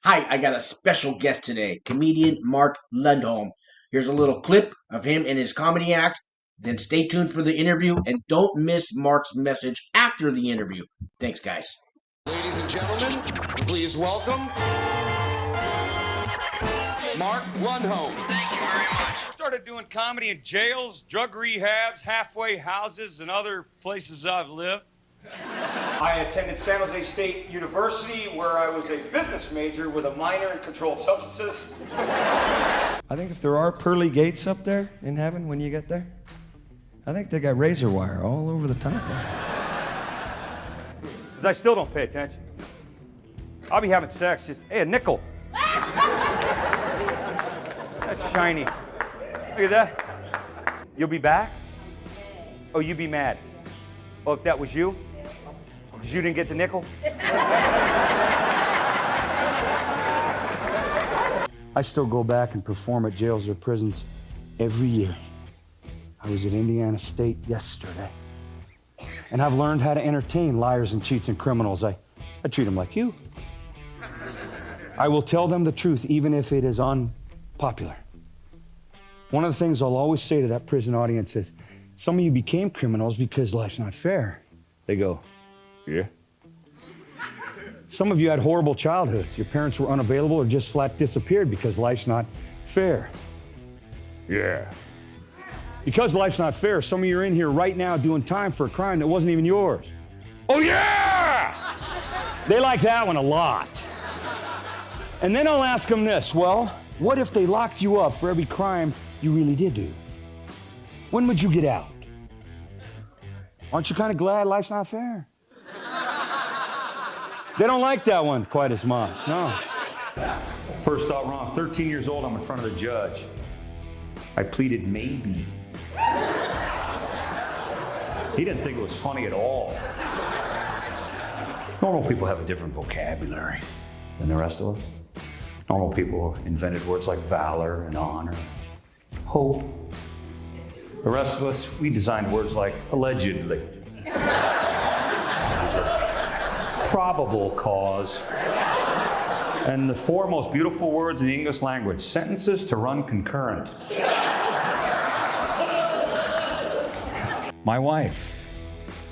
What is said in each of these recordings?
Hi, I got a special guest today, comedian Mark Lundholm. Here's a little clip of him and his comedy act. Then stay tuned for the interview and don't miss Mark's message after the interview. Thanks, guys. Ladies and gentlemen, please welcome Mark Lundholm. Thank you very much. Started doing comedy in jails, drug rehabs, halfway houses, and other places I've lived. I attended San Jose State University, where I was a business major with a minor in controlled substances. I think if there are pearly gates up there in heaven when you get there, I think they got razor wire all over the top there. Because I still don't pay attention. I'll be having sex, just, hey, a nickel. That's shiny. Look at that. You'll be back? Oh, you be mad. Oh, if that was you? Because you didn't get the nickel? I still go back and perform at jails or prisons every year. I was at Indiana State yesterday. And I've learned how to entertain liars and cheats and criminals. I treat them like you. I will tell them the truth even if it is unpopular. One of the things I'll always say to that prison audience is, some of you became criminals because life's not fair. They go, yeah. Some of you had horrible childhoods. Your parents were unavailable or just flat disappeared because life's not fair. Yeah. Because life's not fair, some of you are in here right now doing time for a crime that wasn't even yours. Oh yeah! They like that one a lot. And then I'll ask them this, well, what if they locked you up for every crime you really did do? When would you get out? Aren't you kind of glad life's not fair? They don't like that one quite as much, no. First thought wrong, 13 years old, I'm in front of the judge. I pleaded maybe. He didn't think it was funny at all. Normal people have a different vocabulary than the rest of us. Normal people invented words like valor and honor, hope. The rest of us, we designed words like allegedly, probable cause, and the four most beautiful words in the English language, sentences to run concurrent. My wife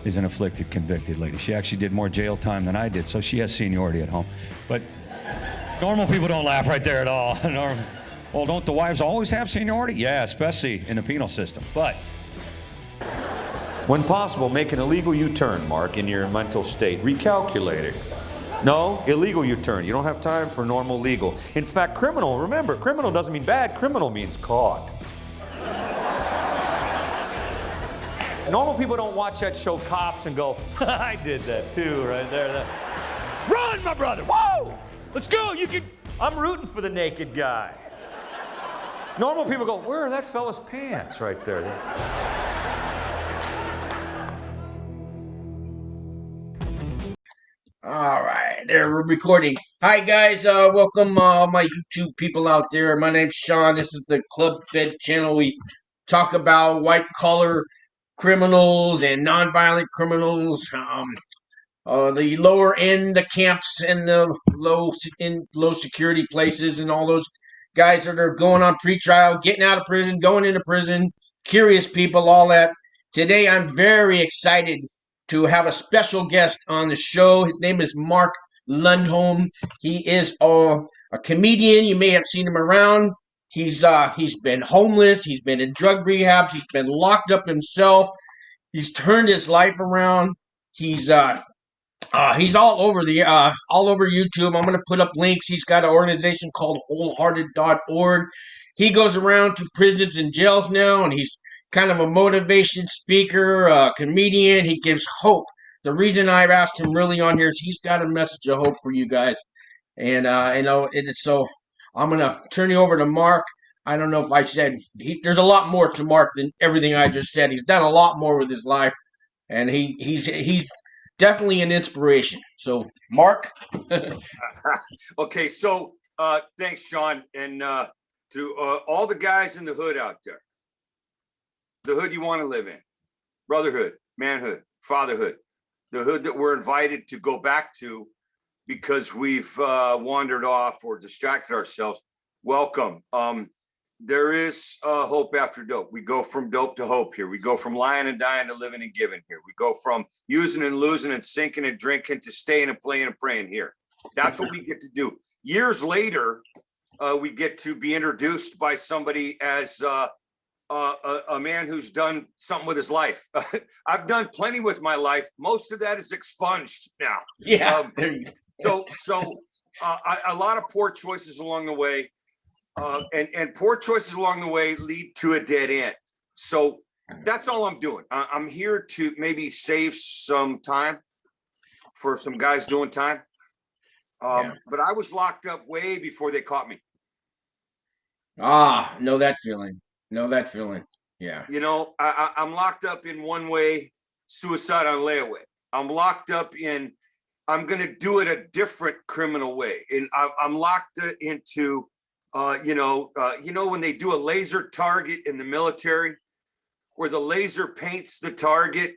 is an afflicted, convicted lady. She actually did more jail time than I did, so she has seniority at home. But normal people don't laugh right there at all. Well, don't the wives always have seniority? Yeah, especially in the penal system. But when possible, make an illegal U-turn, Mark, in your mental state. Recalculating. No, illegal U-turn. You don't have time for normal legal. In fact, criminal, remember, criminal doesn't mean bad. Criminal means caught. Normal people don't watch that show Cops and go, I did that too, right there. Run, my brother, whoa! Let's go, I'm rooting for the naked guy. Normal people go, where are that fella's pants right there? All right, there we're recording. Hi guys, welcome my YouTube people out there. My name's Sean. This is the Club Fed channel. We talk about white collar criminals and nonviolent criminals. The lower end, the camps, and the low security places, and all those guys that are going on pretrial, getting out of prison, going into prison, curious people, all that. Today, I'm very excited to have a special guest on the show. His name is Mark Lundholm. He is a comedian. You may have seen him around. He's been homeless. He's been in drug rehabs. He's been locked up himself. He's turned his life around. He's all over all over YouTube. I'm gonna put up links. He's got an organization called wholehearted.org. He goes around to prisons and jails now, and he's kind of a motivation speaker, comedian. He gives hope. The reason I've asked him really on here is he's got a message of hope for you guys. And so I'm gonna turn you over to Mark. I don't know if I said there's a lot more to Mark than everything I just said. He's done a lot more with his life, and he's definitely an inspiration. So, Mark. Okay, so thanks, Sean, and to all the guys in the hood out there, the hood you want to live in, brotherhood, manhood, fatherhood, the hood that we're invited to go back to because we've wandered off or distracted ourselves, welcome. There is hope after dope. We go from dope to hope here. We go from lying and dying to living and giving here. We go from using and losing and sinking and drinking to staying and playing and praying here. That's what we get to do. Years later, we get to be introduced by somebody as a man who's done something with his life. I've done plenty with my life. Most of that is expunged now. Yeah. So a lot of poor choices along the way. And poor choices along the way lead to a dead end. So that's all I'm doing. I'm here to maybe save some time for some guys doing time. But I was locked up way before they caught me. Know that feeling. Know that feeling. Yeah. You know, I'm locked up in one way, suicide on layaway. I'm locked up in, I'm going to do it a different criminal way. And I'm locked into, when they do a laser target in the military, where the laser paints the target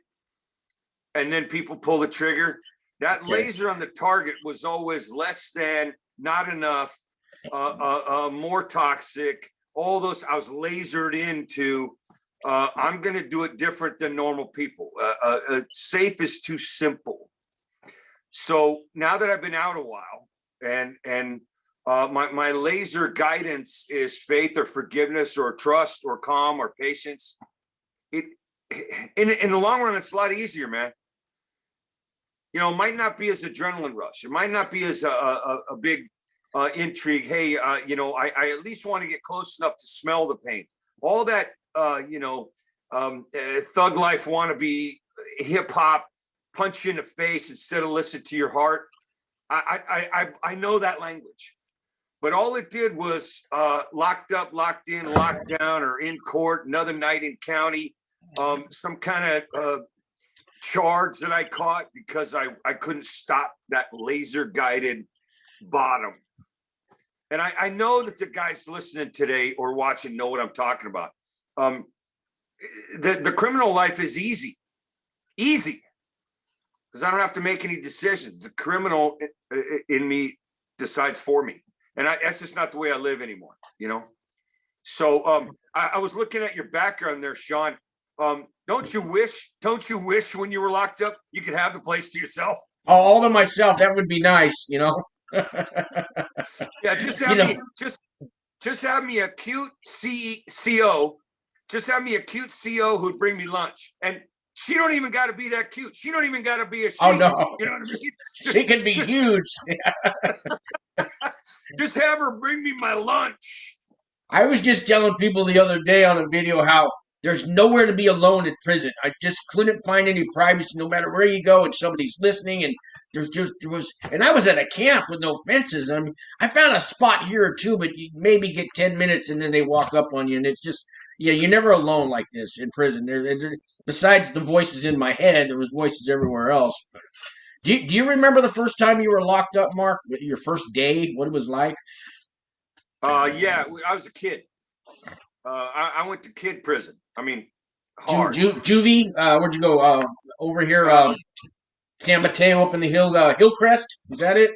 and then people pull the trigger. That laser on the target was always less than, not enough, more toxic, all those. I was lasered into, I'm going to do it different than normal people. Safe is too simple. So now that I've been out a while and my laser guidance is faith or forgiveness or trust or calm or patience. In the long run, it's a lot easier, man. You know, it might not be as adrenaline rush. It might not be as a big intrigue. Hey, I at least want to get close enough to smell the pain. All that, thug life wannabe hip hop, punch you in the face instead of listen to your heart. I know that language. But all it did was locked up, locked in, locked down, or in court, another night in county, some kind of charge that I caught because I couldn't stop that laser-guided bottom. And I know that the guys listening today or watching know what I'm talking about. The criminal life is easy, because I don't have to make any decisions. The criminal in me decides for me. And that's just not the way I live anymore, you know? So I was looking at your background there, Sean. Don't you wish when you were locked up, you could have the place to yourself? Oh, all to myself. That would be nice, you know? Yeah, just have me a cute CO. Just have me a cute CO who'd bring me lunch. And she don't even got to be that cute. She don't even got to be a she. Oh, no. You know what I mean? She can be huge. Just have her bring me my lunch. I was just telling people the other day on a video how there's nowhere to be alone in prison. I just couldn't find any privacy no matter where you go and somebody's listening. And and I was at a camp with no fences. I mean, I found a spot here or two, but you maybe get 10 minutes and then they walk up on you. And it's just, you're never alone like this in prison. Besides the voices in my head, there was voices everywhere else. Do you remember the first time you were locked up, Mark? Your first day, what it was like? Yeah, I was a kid. I went to kid prison. I mean, hard. Juvie? Where'd you go? Over here, San Mateo up in the hills, Hillcrest? Is that it?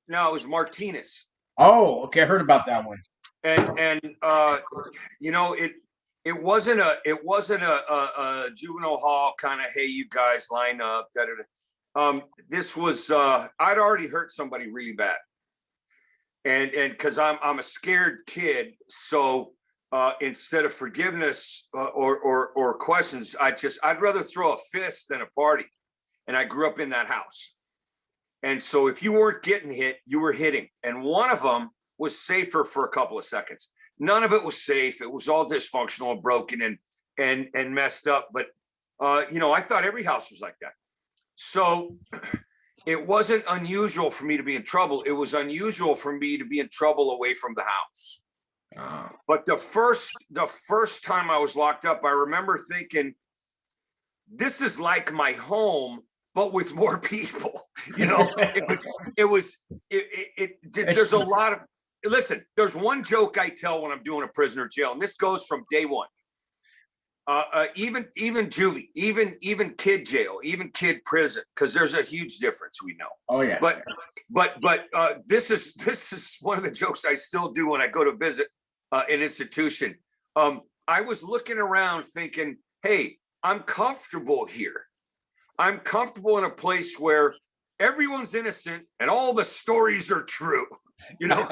No, it was Martinez. Oh, okay, I heard about that one. And it wasn't a juvenile hall kind of, hey, you guys line up. This was I'd already hurt somebody really bad, and because I'm a scared kid, so instead of forgiveness or questions, I'd rather throw a fist than a party, and I grew up in that house, and so if you weren't getting hit, you were hitting, and one of them was safer for a couple of seconds. None of it was safe. It was all dysfunctional and broken and messed up. But I thought every house was like that. So it wasn't unusual for me to be in trouble. It was unusual for me to be in trouble away from the house. But the first time I was locked up, I remember thinking, this is like my home, but with more people. You know, there's a lot of, listen, there's one joke I tell when I'm doing a prisoner jail, and this goes from day one. Even juvie, even kid jail, even kid prison, because there's a huge difference, we know. Oh yeah. But this is one of the jokes I still do when I go to visit an institution. I was looking around thinking, hey, I'm comfortable here. I'm comfortable in a place where everyone's innocent and all the stories are true, you know,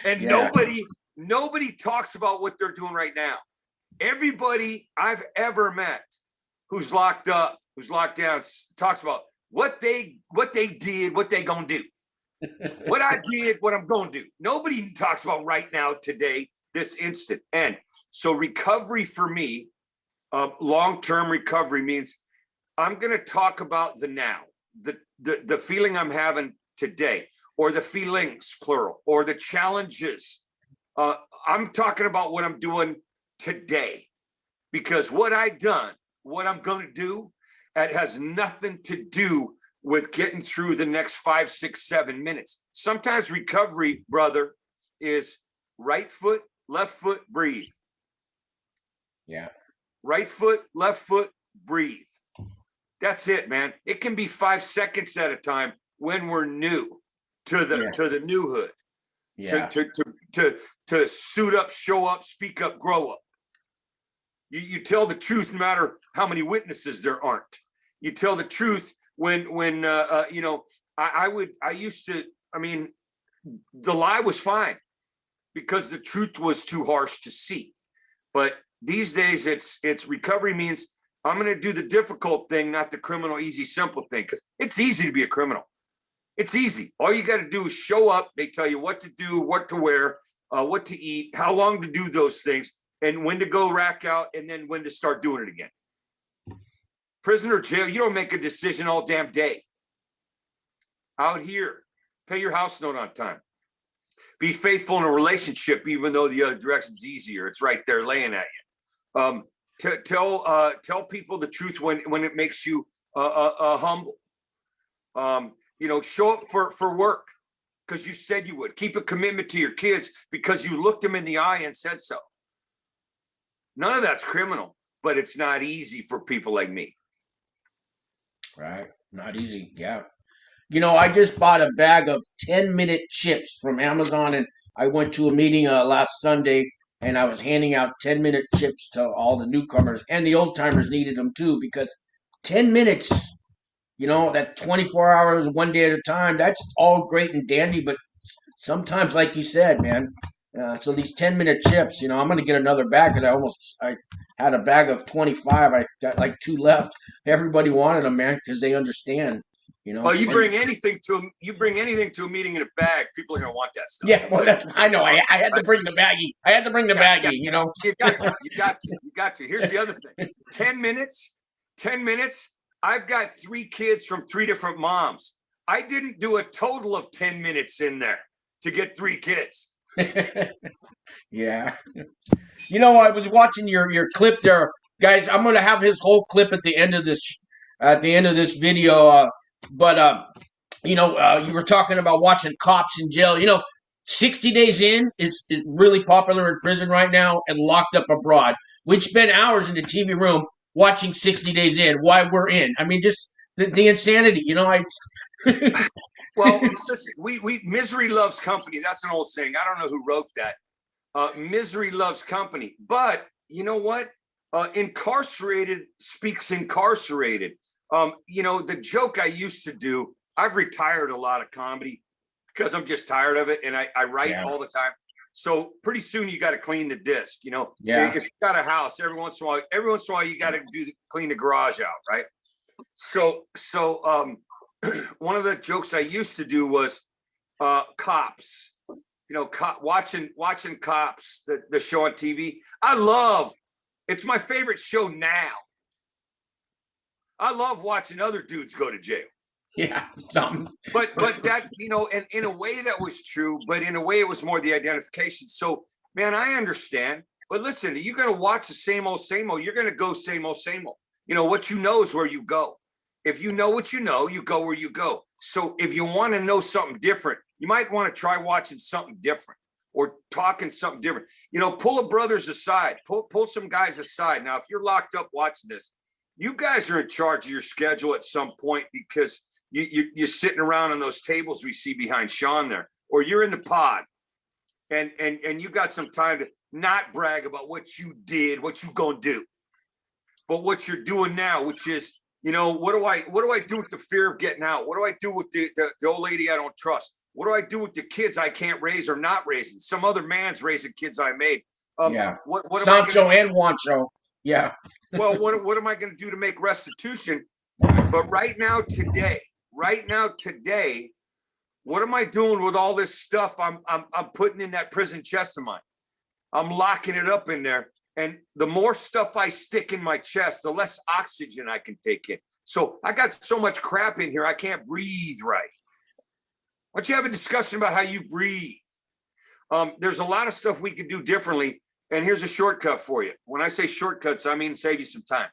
and Yeah. nobody talks about what they're doing right now. Everybody I've ever met who's locked up, who's locked down, talks about what they did, what they gonna do, what I did, what I'm gonna do. Nobody talks about right now, today, this instant. And so recovery for me, long-term recovery means I'm gonna talk about the now, the feeling I'm having today, or the feelings, plural, or the challenges. I'm talking about what I'm doing today, because what I done, what I'm going to do, it has nothing to do with getting through the next 5, 6, 7 minutes. Sometimes recovery, brother, is right foot, left foot, breathe. Yeah. Right foot, left foot, breathe. That's it, man. It can be 5 seconds at a time when we're new to the new hood. Yeah. To suit up, show up, speak up, grow up. You tell the truth no matter how many witnesses there aren't. You tell the truth when you know, I used to, I mean, the lie was fine because the truth was too harsh to see. But these days it's recovery means I'm going to do the difficult thing, not the criminal, easy, simple thing, because it's easy to be a criminal. It's easy. All you got to do is show up. They tell you what to do, what to wear, what to eat, how long to do those things, and when to go rack out, and then when to start doing it again. Prison or jail, you don't make a decision all damn day. Out here, pay your house note on time. Be faithful in a relationship, even though the other direction's easier. It's right there laying at you. Tell people the truth when it makes you humble. You know, show up for work because you said you would. Keep a commitment to your kids because you looked them in the eye and said so. None of that's criminal, but it's not easy for people like me. Right. Not easy. Yeah. You know, I just bought a bag of 10-minute chips from Amazon, and I went to a meeting last Sunday, and I was handing out 10-minute chips to all the newcomers, and the old timers needed them too, because 10 minutes, you know, that 24 hours, one day at a time, that's all great and dandy, but sometimes, like you said, man, so these 10-minute chips, you know, I'm going to get another bag because I had a bag of 25. I got like 2 left. Everybody wanted them, man, because they understand, you know. Well, you bring anything to a meeting in a bag, people are going to want that stuff. Yeah, well, I know. I had to bring the baggie. You know. You got to. Here's the other thing. 10 minutes. I've got 3 kids from 3 different moms. I didn't do a total of 10 minutes in there to get 3 kids. Yeah. You know, I was watching your clip there, guys. I'm going to have his whole clip at the end of this video. But you know, you were talking about watching cops in jail. You know, 60 Days In is really popular in prison right now and Locked Up Abroad. We'd spend hours in the TV room watching 60 Days In while we're in. I mean, just the insanity, you know. Well, listen, we misery loves company. That's an old saying. I don't know who wrote that. Misery loves company. But you know what? Incarcerated speaks incarcerated. You know, the joke I used to do, I've retired a lot of comedy because I'm just tired of it. And I write all the time. So pretty soon you got to clean the disc, you know. Yeah. If you got a house, every once in a while you got to clean the garage out, right? So one of the jokes I used to do was cops, you know, watching Cops, the show on TV. It's my favorite show now. I love watching other dudes go to jail. Yeah. But that, you know, and in a way that was true, but in a way it was more the identification. So, man, I understand. But listen, you're going to watch the same old, you're going to go same old. You know, what you know is where you go. If you know what you know, you go where you go. So if you want to know something different, you might want to try watching something different or talking something different. You know, pull a brothers aside, pull some guys aside. Now, if you're locked up watching this, you guys are in charge of your schedule at some point, because you're sitting around on those tables we see behind Sean there, or you're in the pod, and you got some time to not brag about what you did, what you gonna do, but what you're doing now, which is, you know, what do I do with the fear of getting out? What do I do with the old lady I don't trust? What do I do with the kids I can't raise or not raising? Some other man's raising kids I made. Yeah. What Sancho and Juancho. Yeah. Well, what am I going to do to make restitution? But right now, today, what am I doing with all this stuff I'm putting in that prison chest of mine? I'm locking it up in there. And the more stuff I stick in my chest, the less oxygen I can take in. So I got so much crap in here, I can't breathe right. Why don't you have a discussion about how you breathe? There's a lot of stuff we could do differently. And here's a shortcut for you. When I say shortcuts, I mean save you some time.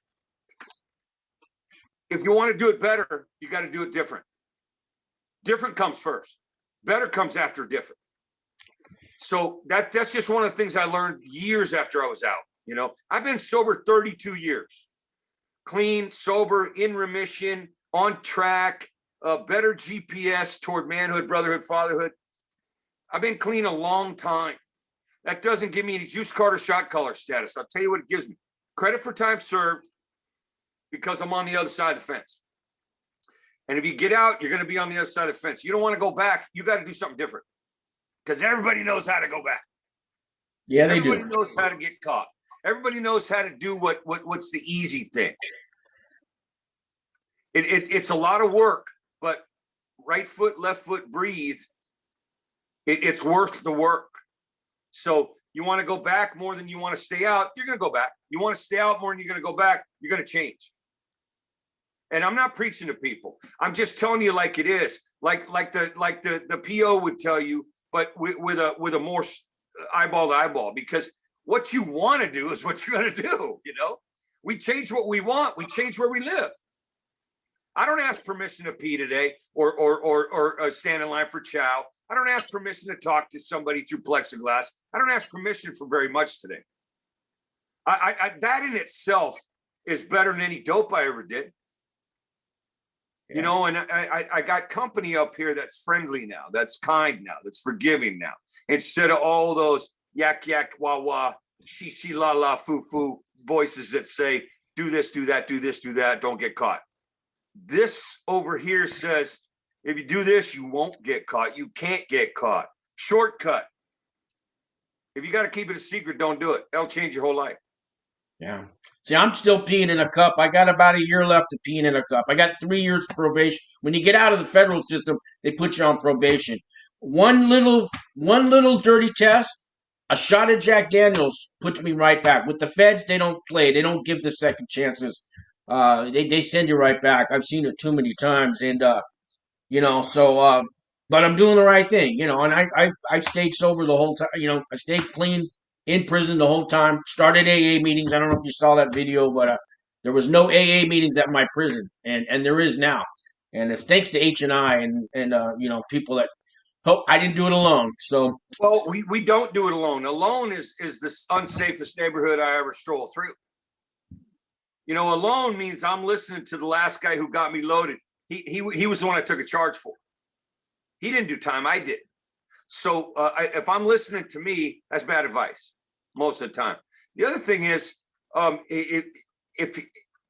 If you want to do it better, you got to do it different. Different comes first. Better comes after different. So that's just one of the things I learned years after I was out. You know, I've been sober 32 years. Clean, sober, in remission, on track, better GPS toward manhood, brotherhood, fatherhood. I've been clean a long time. That doesn't give me any juice card or shot collar status. I'll tell you what it gives me. Credit for time served, because I'm on the other side of the fence. And if you get out, you're going to be on the other side of the fence. You don't want to go back. You got to do something different, because everybody knows how to go back. Yeah, they Everybody do. knows how to get caught. Everybody knows how to do what's the easy thing. It's a lot of work, but right foot, left foot, breathe. It's worth the work. So you want to go back more than you want to stay out, you're going to go back. You want to stay out more than you're going to go back, you're going to change. And I'm not preaching to people. I'm just telling you like it is, like the PO would tell you, but with a more eyeball to eyeball, because what you want to do is what you're going to do. You know, we change what we want. We change where we live. I don't ask permission to pee today or stand in line for chow. I don't ask permission to talk to somebody through plexiglass. I don't ask permission for very much today. That in itself is better than any dope I ever did. Yeah. You know, and I got company up here that's friendly now, that's kind now, that's forgiving now, instead of all those yak, yak, wah, wah, she, la, la, foo, foo voices that say, do this, do that, do this, do that, don't get caught. This over here says, if you do this, you won't get caught. You can't get caught. Shortcut. If you got to keep it a secret, don't do it. That'll change your whole life. Yeah. See, I'm still peeing in a cup. I got about a year left of peeing in a cup. I got 3 years probation. When you get out of the federal system, they put you on probation. One little dirty test, a shot of Jack Daniels puts me right back. With the feds, they don't play. They don't give the second chances. They send you right back. I've seen it too many times, and you know, so but I'm doing the right thing, you know, and I stayed sober the whole time, you know, I stayed clean in prison the whole time. Started AA meetings. I don't know if you saw that video, but there was no AA meetings at my prison, and there is now. And it's thanks to H&I and you know, people that hope I didn't do it alone. So well, we don't do it alone. Alone is the unsafest neighborhood I ever strolled through. You know, alone means I'm listening to the last guy who got me loaded. He was the one I took a charge for. He didn't do time, I did. So if I'm listening to me, that's bad advice most of the time. The other thing is, if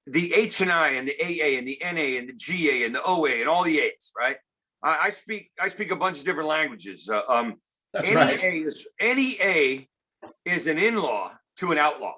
the H&I and the AA and the NA and the GA and the OA and all the A's, right? I speak a bunch of different languages. that's right. Any A is an in-law to an outlaw.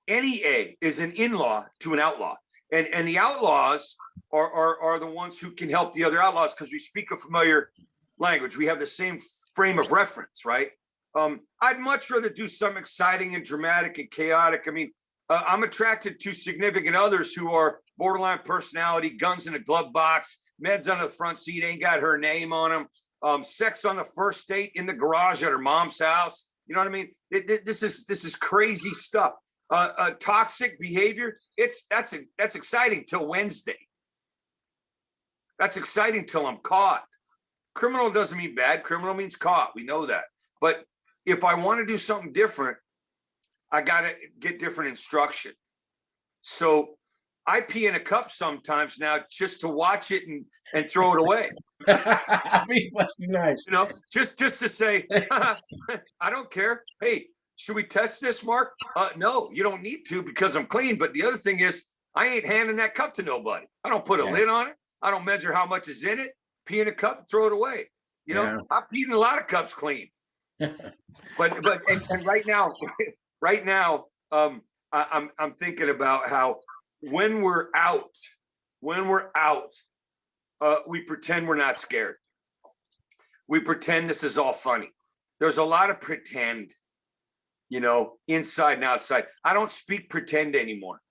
Any A is an in-law to an outlaw. And the outlaws are the ones who can help the other outlaws because we speak a familiar language. We have the same frame of reference, right? I'd much rather do something exciting and dramatic and chaotic. I mean, I'm attracted to significant others who are borderline personality, guns in a glove box, meds on the front seat, ain't got her name on them, sex on the first date in the garage at her mom's house. You know what I mean? This is crazy stuff. Toxic behavior. That's exciting till Wednesday. That's exciting till I'm caught. Criminal doesn't mean bad. Criminal means caught. We know that. But if I want to do something different, I got to get different instruction. So I pee in a cup sometimes now just to watch it and throw it away. I mean, it must be nice. You know, just to say, I don't care. Hey, should we test this, Mark? No, you don't need to because I'm clean. But the other thing is, I ain't handing that cup to nobody. I don't put a lid on it. I don't measure how much is in it. Pee in a cup, throw it away. You know, I've peed in a lot of cups clean. but right now, I'm thinking about how when we're out, we pretend we're not scared. We pretend this is all funny. There's a lot of pretend, you know, inside and outside. I don't speak pretend anymore.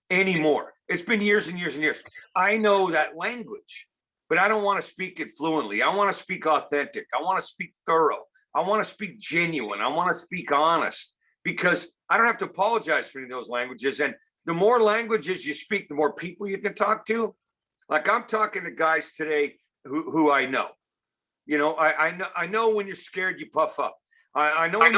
It's been years and years and years. I know that language, but I don't want to speak it fluently. I want to speak authentic. I want to speak thorough. I want to speak genuine. I want to speak honest, because I don't have to apologize for any of those languages. And the more languages you speak, the more people you can talk to. Like I'm talking to guys today who I know. You know, I know when you're scared, you puff up. I know when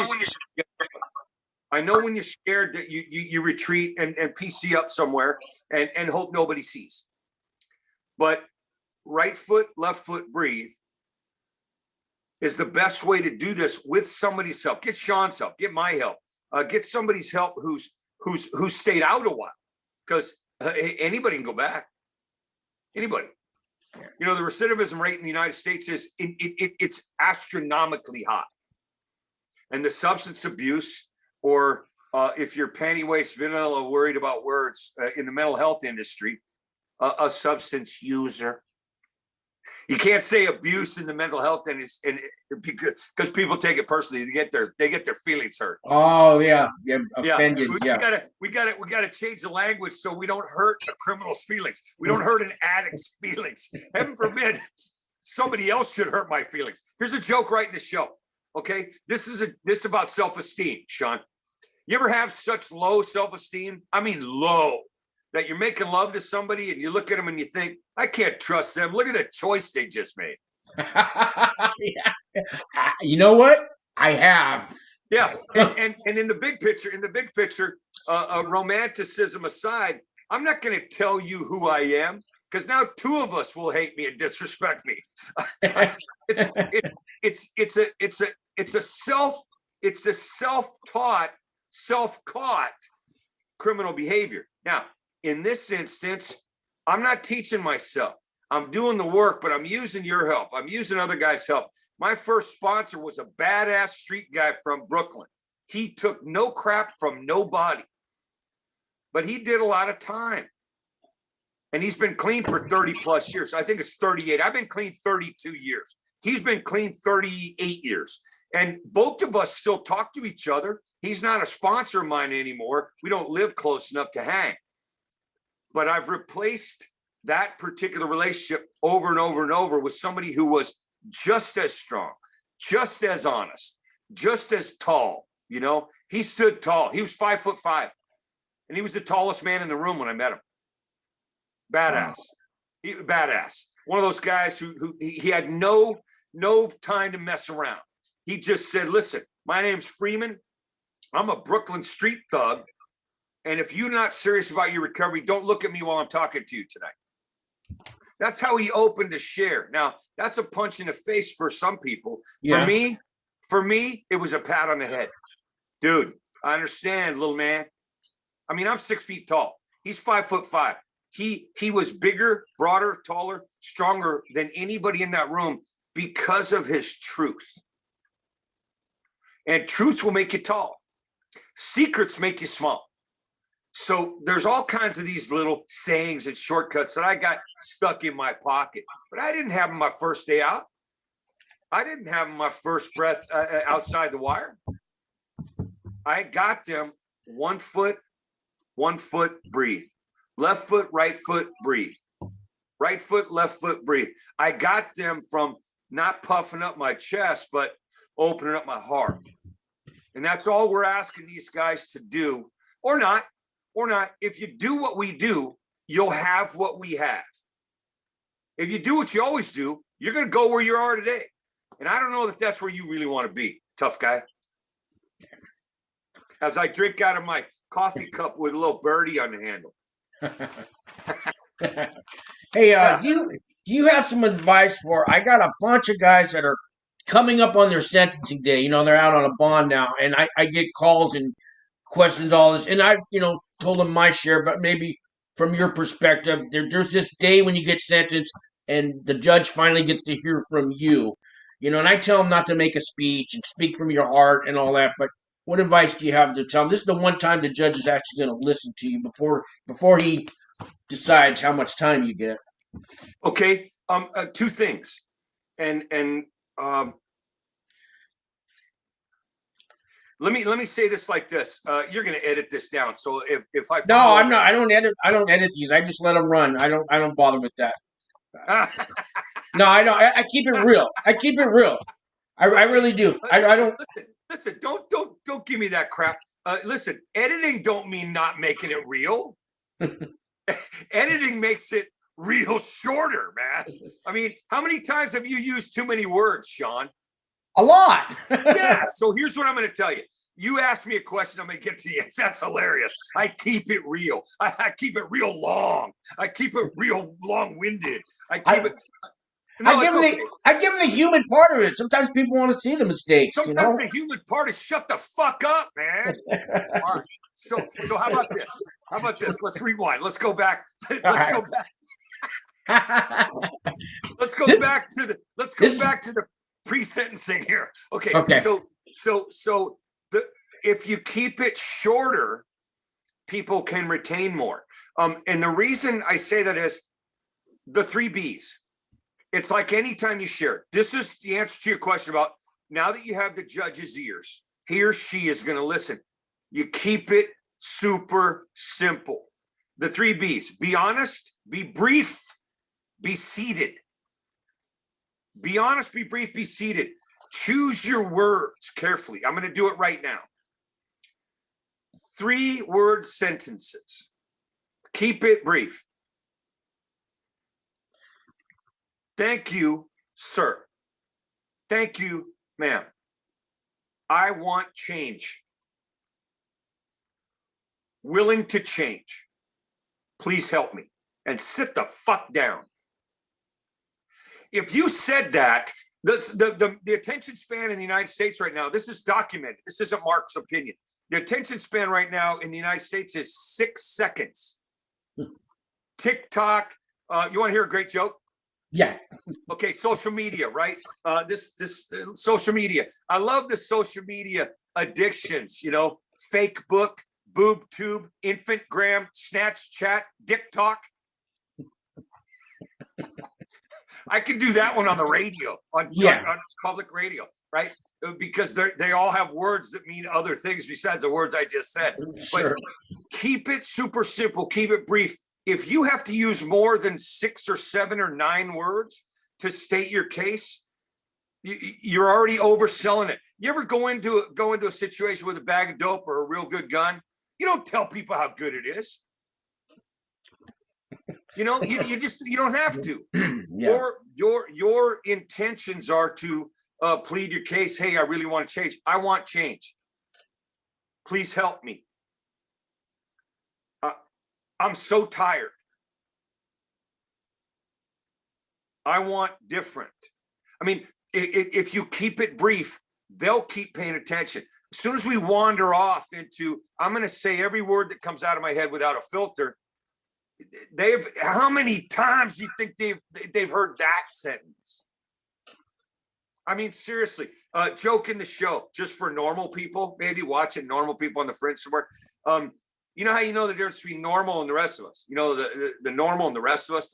you're scared that you retreat and PC up somewhere and hope nobody sees. But right foot, left foot, breathe is the best way to do this with somebody's help. Get Sean's help, get my help, get somebody's help who's stayed out a while, because anybody can go back. Anybody. You know, the recidivism rate in the United States is it's astronomically high. And the substance abuse, or if you're panty waist vanilla worried about words in the mental health industry, a substance user. You can't say abuse in the mental health industry because people take it personally. They get their feelings hurt. Oh yeah, offended. We gotta change the language so we don't hurt a criminal's feelings. We don't hurt an addict's feelings. Heaven forbid somebody else should hurt my feelings. Here's a joke right in the show. Okay, this is about self-esteem, Sean. You ever have such low self-esteem? I mean low, that you're making love to somebody and you look at them and you think, I can't trust them. Look at the choice they just made. You know what? I have. Yeah, and in the big picture, romanticism aside, I'm not going to tell you who I am, because now two of us will hate me and disrespect me. It's a self-taught, self-caught criminal behavior. Now, in this instance, I'm not teaching myself. I'm doing the work, but I'm using your help. I'm using other guys' help. My first sponsor was a badass street guy from Brooklyn. He took no crap from nobody, but he did a lot of time. And he's been clean for 30 plus years. I think it's 38. I've been clean 32 years. He's been clean 38 years. And both of us still talk to each other. He's not a sponsor of mine anymore. We don't live close enough to hang. But I've replaced that particular relationship over and over and over with somebody who was just as strong, just as honest, just as tall. You know, he stood tall. He was 5'5", and he was the tallest man in the room when I met him. Badass. Badass. One of those guys who he had no time to mess around. He just said, listen, my name's Freeman. I'm a Brooklyn street thug. And if you're not serious about your recovery, don't look at me while I'm talking to you tonight. That's how he opened to share. Now, that's a punch in the face for some people. Yeah. For me, it was a pat on the head. Dude, I understand, little man. I mean, I'm 6 feet tall. He's 5'5". He was bigger, broader, taller, stronger than anybody in that room because of his truth. And truth will make you tall. Secrets make you small. So there's all kinds of these little sayings and shortcuts that I got stuck in my pocket, but I didn't have them my first day out. I didn't have them my first breath outside the wire. I got them 1 foot, breathe. Left foot, right foot, breathe. Right foot, left foot, breathe. I got them from not puffing up my chest, but opening up my heart. And that's all we're asking these guys to do, or not. If you do what we do, you'll have what we have. If you do what you always do, you're going to go where you are today. And I don't know that that's where you really want to be, tough guy. as I drink out of my coffee cup with a little birdie on the handle. Hey, do you have some advice for? I got a bunch of guys that are coming up on their sentencing day. You know, they're out on a bond now, and I get calls and questions all this, and I've told them my share, but maybe from your perspective, there's this day when you get sentenced, and the judge finally gets to hear from you. And I tell them not to make a speech and speak from your heart and all that. But what advice do you have to tell them? This is the one time the judge is actually going to listen to you before he decides how much time you get. Okay, two things, and let me say this like this. You're going to edit this down, so if I no, I'm not. I don't edit these. I just let them run. I don't bother with that. No, I don't. I keep it real. I keep it real. I really do. I don't. Listen. Don't give me that crap. Listen, editing don't mean not making it real. Editing makes it real shorter, man. I mean, how many times have you used too many words, Sean? A lot. Yeah. So here's what I'm going to tell you. You ask me a question, I'm going to get to the end. That's hilarious. I keep it real. I keep it real long. I keep it real long-winded. I give them the human part of it. Sometimes people want to see the mistakes. Sometimes the human part is shut the fuck up, man. All right. So how about this? How about this? Let's rewind. Let's go back. Let's go back. Let's go back to the pre-sentencing here. Okay. So if you keep it shorter, people can retain more. And the reason I say that is the 3 Bs. It's like anytime you share. This is the answer to your question about now that you have the judge's ears, he or she is going to listen. You keep it super simple. The 3 Bs: be honest, be brief, be seated. Be honest, be brief, be seated. Choose your words carefully. I'm going to do it right now. 3-word sentences. Keep it brief. Thank you, sir. Thank you, ma'am. I want change. Willing to change. Please help me. And sit the fuck down. If you said that, the attention span in the United States right now, this is documented. This isn't Mark's opinion. The attention span right now in the United States is 6 seconds. TikTok. You want to hear a great joke? Yeah. Okay, social media, right? This social media. I love the social media addictions, fake book, boob tube, infant gram, snatch chat, dick talk. I could do that one on the radio, on public radio, right? Because they all have words that mean other things besides the words I just said. Sure. But keep it super simple, keep it brief. If you have to use more than 6 or 7 or 9 words to state your case, you're already overselling it. You ever go into a situation with a bag of dope or a real good gun? You don't tell people how good it is. You don't have to. Yeah. Your intentions are to plead your case. Hey, I really want to change. I want change. Please help me. I'm so tired. I want different. I mean, if you keep it brief, they'll keep paying attention. As soon as we wander off into, I'm going to say every word that comes out of my head without a filter. How many times do you think they've heard that sentence? I mean, seriously, joke in the show, just for normal people, maybe watching normal people on the fringe somewhere. You know how you know the difference between normal and the rest of us? The normal and the rest of us,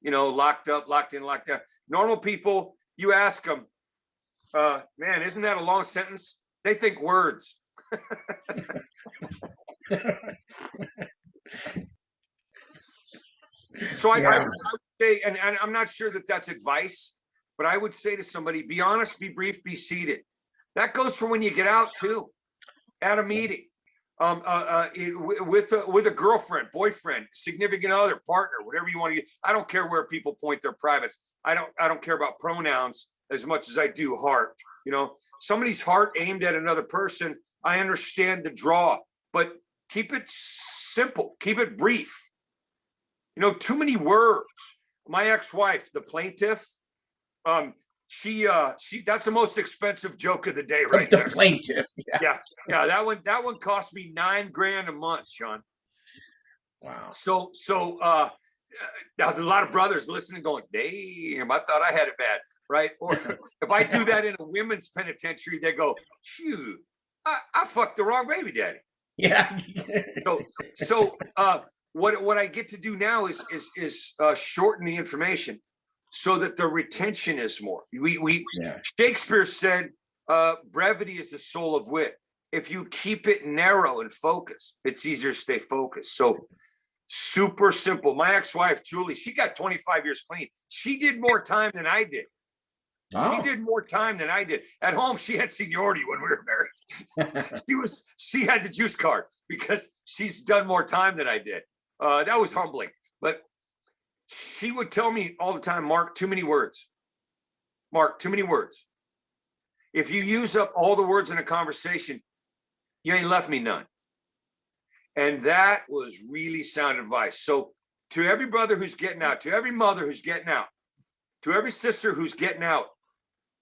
locked up, locked in, locked out. Normal people, you ask them, man, isn't that a long sentence? They think words. So I would say, and I'm not sure that that's advice, but I would say to somebody, be honest, be brief, be seated. That goes for when you get out too, at a meeting. With a girlfriend, boyfriend, significant other, partner, whatever you want to get. I don't care where people point their privates. I don't care about pronouns as much as I do heart. Somebody's heart aimed at another person. I understand the draw, but keep it simple, keep it brief. You know, too many words. My ex-wife, the plaintiff, that's the most expensive joke of the day right The there. plaintiff. Yeah. That one cost me $9,000 a month, Sean. Wow. So now there's a lot of brothers listening going, damn, I thought I had it bad, right? Or if I do that in a women's penitentiary, they go, shoot, I fucked the wrong baby daddy. Yeah. So what I get to do now is shorten the information so that the retention is more. Shakespeare said, brevity is the soul of wit. If you keep it narrow and focused, it's easier to stay focused. So super simple. My ex-wife, Julie, she got 25 years clean. She did more time than I did. Oh. She did more time than I did. At home, she had seniority when we were married. She had the juice card because she's done more time than I did. That was humbling. But she would tell me all the time, Mark, too many words. Mark, too many words. If you use up all the words in a conversation, you ain't left me none. And that was really sound advice. So to every brother who's getting out, to every mother who's getting out, to every sister who's getting out,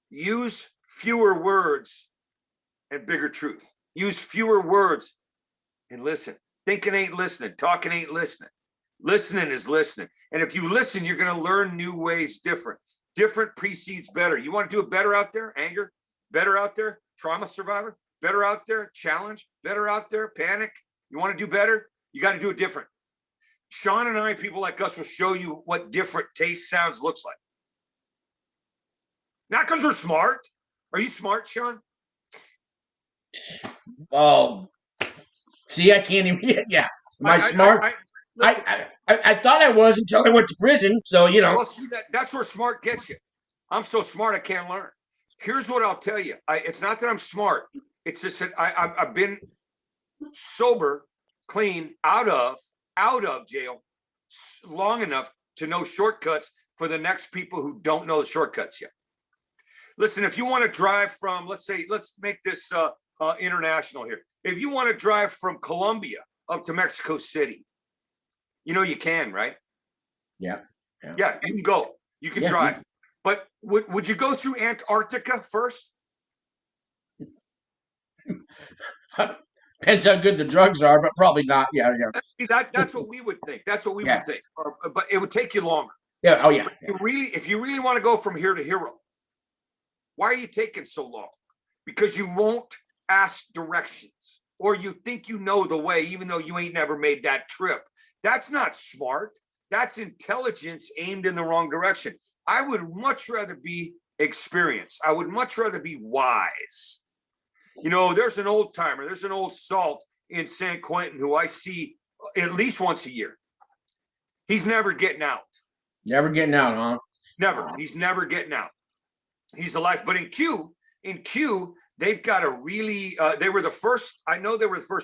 use fewer words and bigger truth. Use fewer words and listen. Thinking ain't listening. Talking ain't listening. Listening is listening. And if you listen, you're going to learn new ways, different. Different precedes better. You want to do it better out there? Anger? Better out there? Trauma survivor? Better out there? Challenge? Better out there? Panic? You want to do better? You got to do it different. Sean and I, people like us, will show you what different taste, sounds, looks like. Not because we're smart. Are you smart, Sean? Oh, see, I can't even. Yeah, am I smart? I thought I was until I went to prison. So Well, see, that's where smart gets you. I'm so smart I can't learn. Here's what I'll tell you. It's not that I'm smart. It's just that I've been sober, clean, out of jail long enough to know shortcuts for the next people who don't know the shortcuts yet. Listen, if you want to drive from, let's make this international here. If you want to drive from Colombia up to Mexico City, you can, right? Yeah, you can go. You can drive. But would you go through Antarctica first? Depends how good the drugs are, but probably not. Yeah. That's what we would think. That's what we would think. But it would take you longer. Yeah. Oh, yeah. If you really want to go from here to hero, why are you taking so long? Because you won't ask directions, or you think you know the way, even though you ain't never made that trip. That's not smart. That's intelligence aimed in the wrong direction. I would much rather be experienced. I would much rather be wise. There's an old timer. There's an old salt in San Quentin who I see at least once a year. He's never getting out. Never getting out, huh? Never. He's never getting out. He's alive. But in Q, they've got a really, they were the first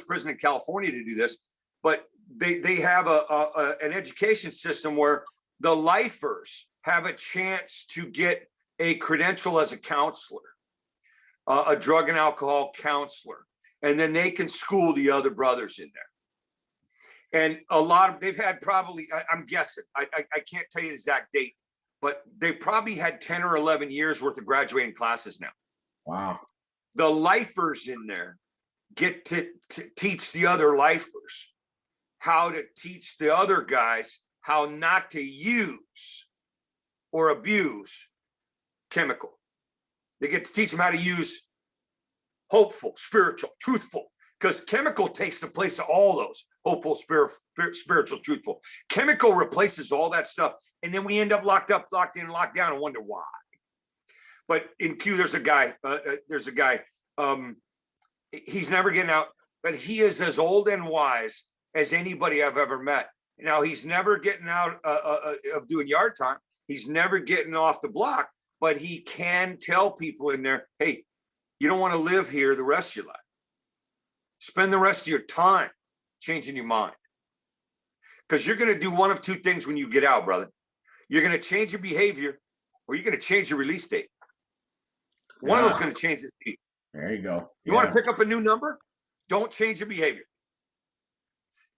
prison in California to do this, but they have an education system where the lifers have a chance to get a credential as a counselor, a drug and alcohol counselor, and then they can school the other brothers in there. And they've had probably, I'm guessing, I can't tell you the exact date, but they've probably had 10 or 11 years worth of graduating classes now. Wow. The lifers in there get to teach the other lifers how to teach the other guys how not to use or abuse chemical. They get to teach them how to use hopeful, spiritual, truthful, because chemical takes the place of all those hopeful, spiritual, truthful. Chemical replaces all that stuff. And then we end up locked up, locked in, locked down, and wonder why. But in Q, there's a guy. He's never getting out, but he is as old and wise as anybody I've ever met. Now, he's never getting out of doing yard time. He's never getting off the block, but he can tell people in there, hey, you don't want to live here the rest of your life. Spend the rest of your time changing your mind. Because you're going to do one of two things when you get out, brother. You're going to change your behavior, or you're going to change your release date. One of those is going to change this beat. There you go. You want to pick up a new number? Don't change your behavior.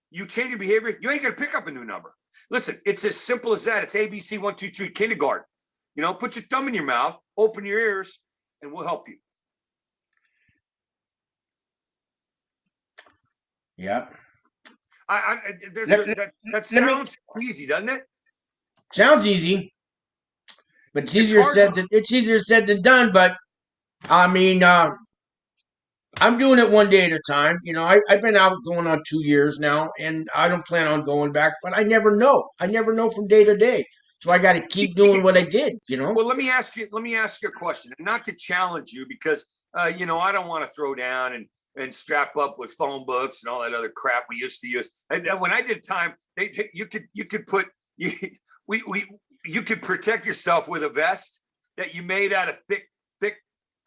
You change your behavior, you ain't gonna pick up a new number. Listen, it's as simple as that. It's ABC 1, 2, 3 kindergarten. You know, put your thumb in your mouth, open your ears, and we'll help you. Yeah. That sounds easy, doesn't it? Sounds easy, but it's easier said than done. But I mean, I'm doing it one day at a time. You know, I've been out going on 2 years now, and I don't plan on going back. But I never know. I never know from day to day. So I got to keep doing what I did. You know. Well, let me ask you a question, and not to challenge you, because you know, I don't want to throw down and strap up with phone books and all that other crap we used to use. And when I did time, you could protect yourself with a vest that you made out of thick.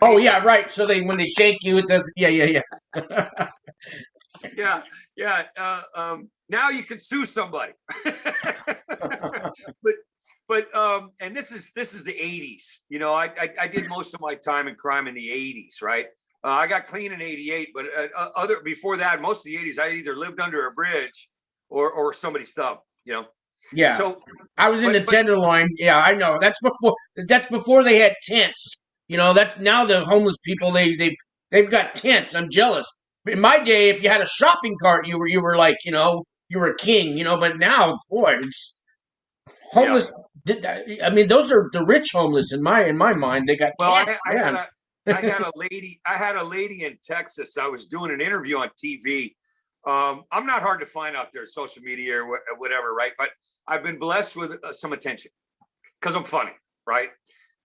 Oh yeah, right. So when they shake you, it doesn't. Yeah. Yeah. Now you can sue somebody. but and this is the 80s. You know, I did most of my time in crime in the 80s, right? I got clean in 88, but before that, most of the 80s, I either lived under a bridge or somebody's thumb, you know? Yeah. So I was in the Tenderloin. Yeah, I know. That's before they had tents. You know, that's now the homeless people, they've got tents. I'm jealous. In my day, if you had a shopping cart, you were like, you know, you were a king, you know, but now, boy, it's homeless. Yeah. I mean, those are the rich homeless in my mind. They got tents. I had a lady in Texas. I was doing an interview on TV. I'm not hard to find out there, social media or whatever, right? But I've been blessed with some attention because I'm funny, right?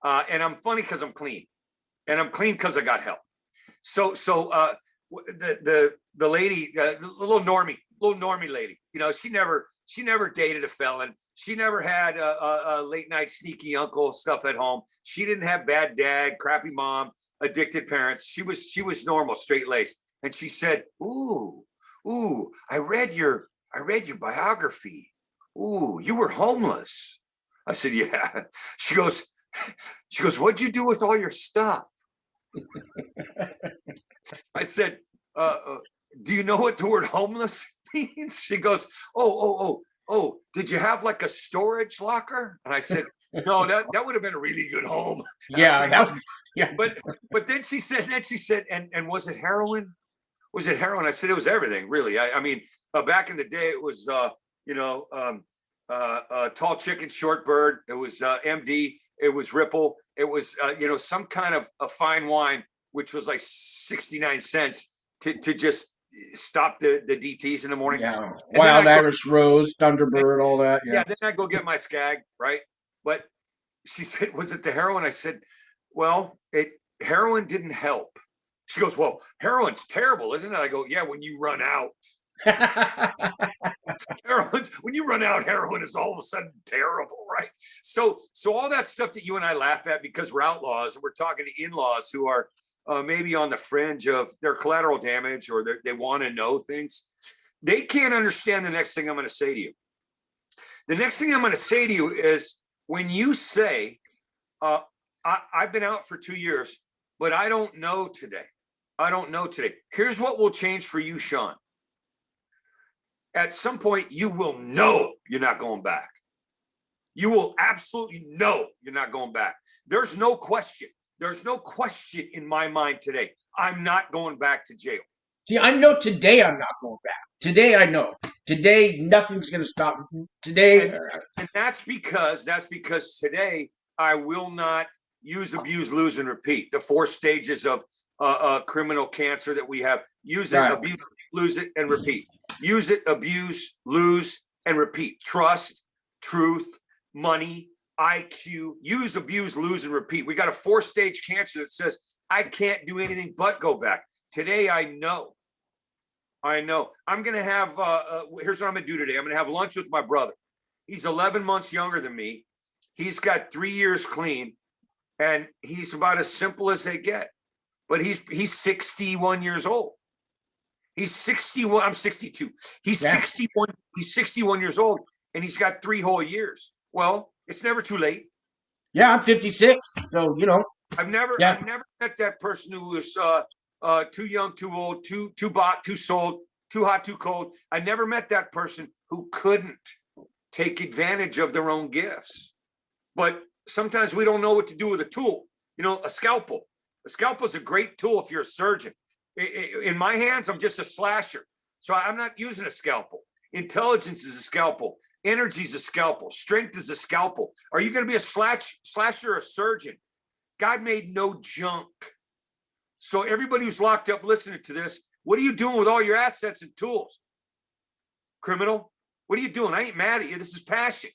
And I'm funny because I'm clean, and I'm clean because I got help. So the lady, the little normie lady, you know, she never dated a felon. She never had a late night sneaky uncle stuff at home. She didn't have bad dad, crappy mom, addicted parents. She was normal, straight laced. And she said, "Ooh, I read your biography. Ooh, you were homeless." I said, "Yeah." She goes, "What'd you do with all your stuff?" I said, "Do you know what the word homeless means?" She goes, Oh, did you have like a storage locker? And I said, "No, that would have been a really good home." Yeah. Yeah. But then she said, and was it heroin? Was it heroin? I said, it was everything, really. I mean, back in the day, it was, tall chicken, short bird. It was MD. It was Ripple. It was, some kind of a fine wine, which was like 69 cents to just stop the DTs in the morning. Yeah. Wild Irish Rose, Thunderbird, all that. Yeah. Then I go get my skag, right? But she said, "Was it the heroin?" I said, "Well, heroin didn't help." She goes, "Well, heroin's terrible, isn't it?" I go, "Yeah, when you run out." When you run out, heroin is all of a sudden terrible, right? So all that stuff that you and I laugh at because we're outlaws, and we're talking to in-laws who are maybe on the fringe of their collateral damage, or they want to know things. They can't understand the next thing I'm going to say to you. The next thing I'm going to say to you is, when you say, I've been out for 2 years, but I don't know today. Here's what will change for you, Sean. At some point, you will know you're not going back. You will absolutely know you're not going back. There's no question. There's no question in my mind today. I'm not going back to jail. See, I know today I'm not going back. Today I know. Today nothing's going to stop me. Today, and that's because today I will not use, abuse, lose, and repeat. The 4 stages of criminal cancer that we have. Use it, right. Abuse, lose it, and repeat. Use it, abuse, lose, and repeat. Trust, truth, money, IQ. Use, abuse, lose, and repeat. We got a 4-stage cancer that says I can't do anything but go back. Today I know. I'm going to have, here's what I'm going to do today. I'm going to have lunch with my brother. He's 11 months younger than me. He's got 3 years clean, and he's about as simple as they get. But he's 61 years old. He's 61. I'm 62. He's 61. He's 61 years old, and he's got 3 whole years. Well, it's never too late. Yeah, I'm 56. So, I've never met that person who was too young, too old, too bought, too sold, too hot, too cold. I never met that person who couldn't take advantage of their own gifts. But sometimes we don't know what to do with a tool. You know, a scalpel. A scalpel is a great tool if you're a surgeon. In my hands, I'm just a slasher. So I'm not using a scalpel. Intelligence is a scalpel. Energy is a scalpel. Strength is a scalpel. Are you going to be a slasher or a surgeon? God made no junk. So everybody who's locked up listening to this, what are you doing with all your assets and tools? Criminal, what are you doing? I ain't mad at you. This is passion.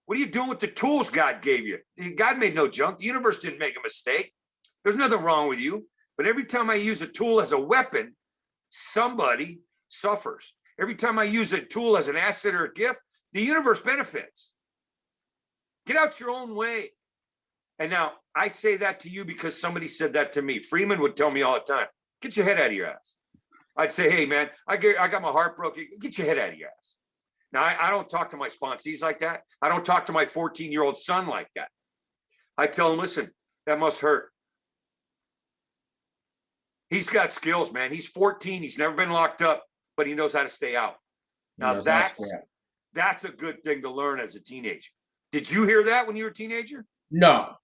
What are you doing with the tools God gave you? God made no junk. The universe didn't make a mistake. There's nothing wrong with you. But every time I use a tool as a weapon, somebody suffers. Every time I use a tool as an asset or a gift, the universe benefits. Get out your own way. And now I say that to you because somebody said that to me. Freeman would tell me all the time, get your head out of your ass. I'd say, hey, man, I got my heart broken. Get your head out of your ass. Now, I don't talk to my sponsees like that. I don't talk to my 14-year-old son like that. I tell him, listen, that must hurt. He's got skills, man. He's 14. He's never been locked up, but he knows how to stay out. Now, that's a good thing to learn as a teenager. Did you hear that when you were a teenager? No.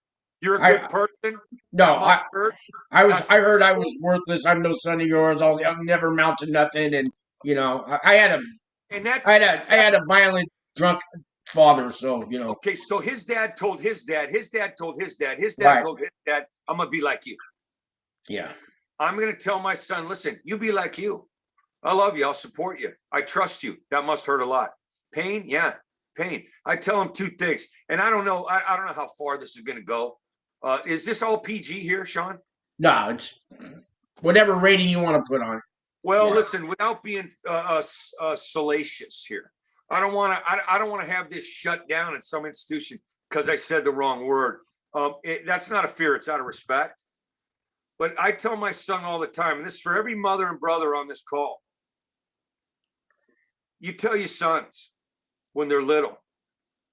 You're a good person? No, I heard I was worthless. I'm no son of yours. I'll never amount to nothing. And, you know, I had a violent, drunk father. So, you know. Okay, so his dad told his dad, his dad told his dad, his dad told his dad, I'm going to be like you. Yeah. I'm going to tell my son, listen, you be like you. I love you. I'll support you. I trust you. That must hurt a lot. Pain? Yeah, pain. I tell him two things. And I don't know. I don't know how far this is going to go. Is this all PG here, Sean? No, it's whatever rating you want to put on it. Well, listen, without being salacious here, I don't want to have this shut down in some institution because I said the wrong word. That's not a fear. It's out of respect. But I tell my son all the time, and this is for every mother and brother on this call. You tell your sons when they're little,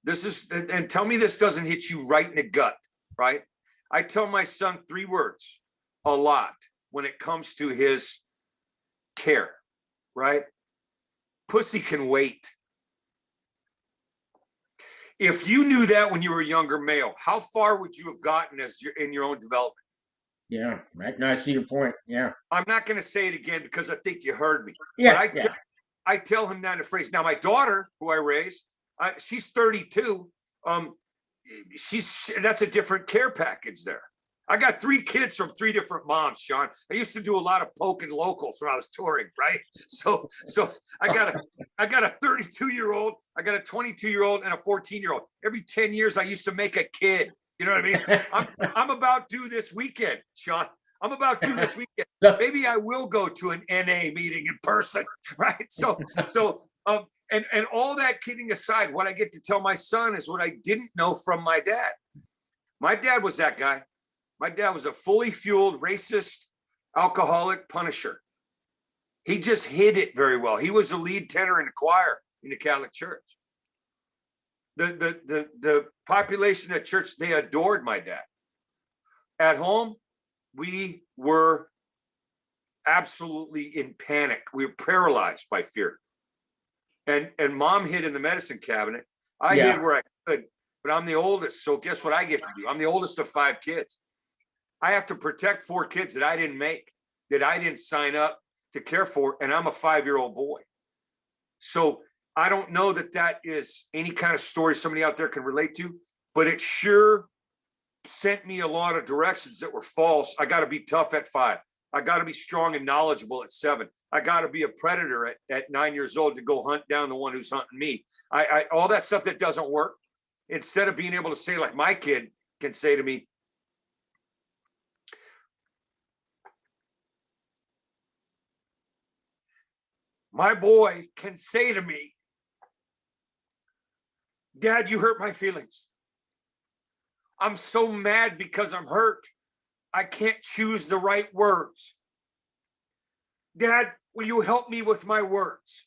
and tell me this doesn't hit you right in the gut, right? I tell my son 3 words a lot when it comes to his care, right? Pussy can wait. If you knew that when you were a younger male, how far would you have gotten in your own development? Yeah, I see your point. Yeah. I'm not going to say it again because I think you heard me. Yeah. But I tell him that in a phrase. Now, my daughter, who I raised, she's 32. That's a different care package there. I got 3 kids from 3 different moms, Sean. I used to do a lot of poking locals when I was touring, right? So I got a 32-year-old, I got a 22-year-old, and a 14-year-old. Every 10 years, I used to make a kid. You know what I mean? I'm about due this weekend, Sean. I'm about due this weekend. Maybe I will go to an NA meeting in person, right? So and all that kidding aside, what I get to tell my son is what I didn't know from my dad. My dad was that guy. My dad was a fully fueled, racist, alcoholic punisher. He just hid it very well. He was the lead tenor in the choir in the Catholic Church. The population at church, they adored my dad. At home, we were absolutely in panic. We were paralyzed by fear. And mom hid in the medicine cabinet. I hid where I could, but I'm the oldest. So guess what I get to do? I'm the oldest of 5 kids. I have to protect 4 kids that I didn't make, that I didn't sign up to care for. And I'm a 5-year-old boy. So I don't know that is any kind of story somebody out there can relate to, but it sure sent me a lot of directions that were false. I got to be tough at 5. I got to be strong and knowledgeable at 7. I got to be a predator at 9 years old to go hunt down the one who's hunting me. I all that stuff that doesn't work. Instead of being able to say, like my kid can say to me, my boy can say to me, Dad, you hurt my feelings. I'm so mad because I'm hurt. I can't choose the right words. Dad, will you help me with my words?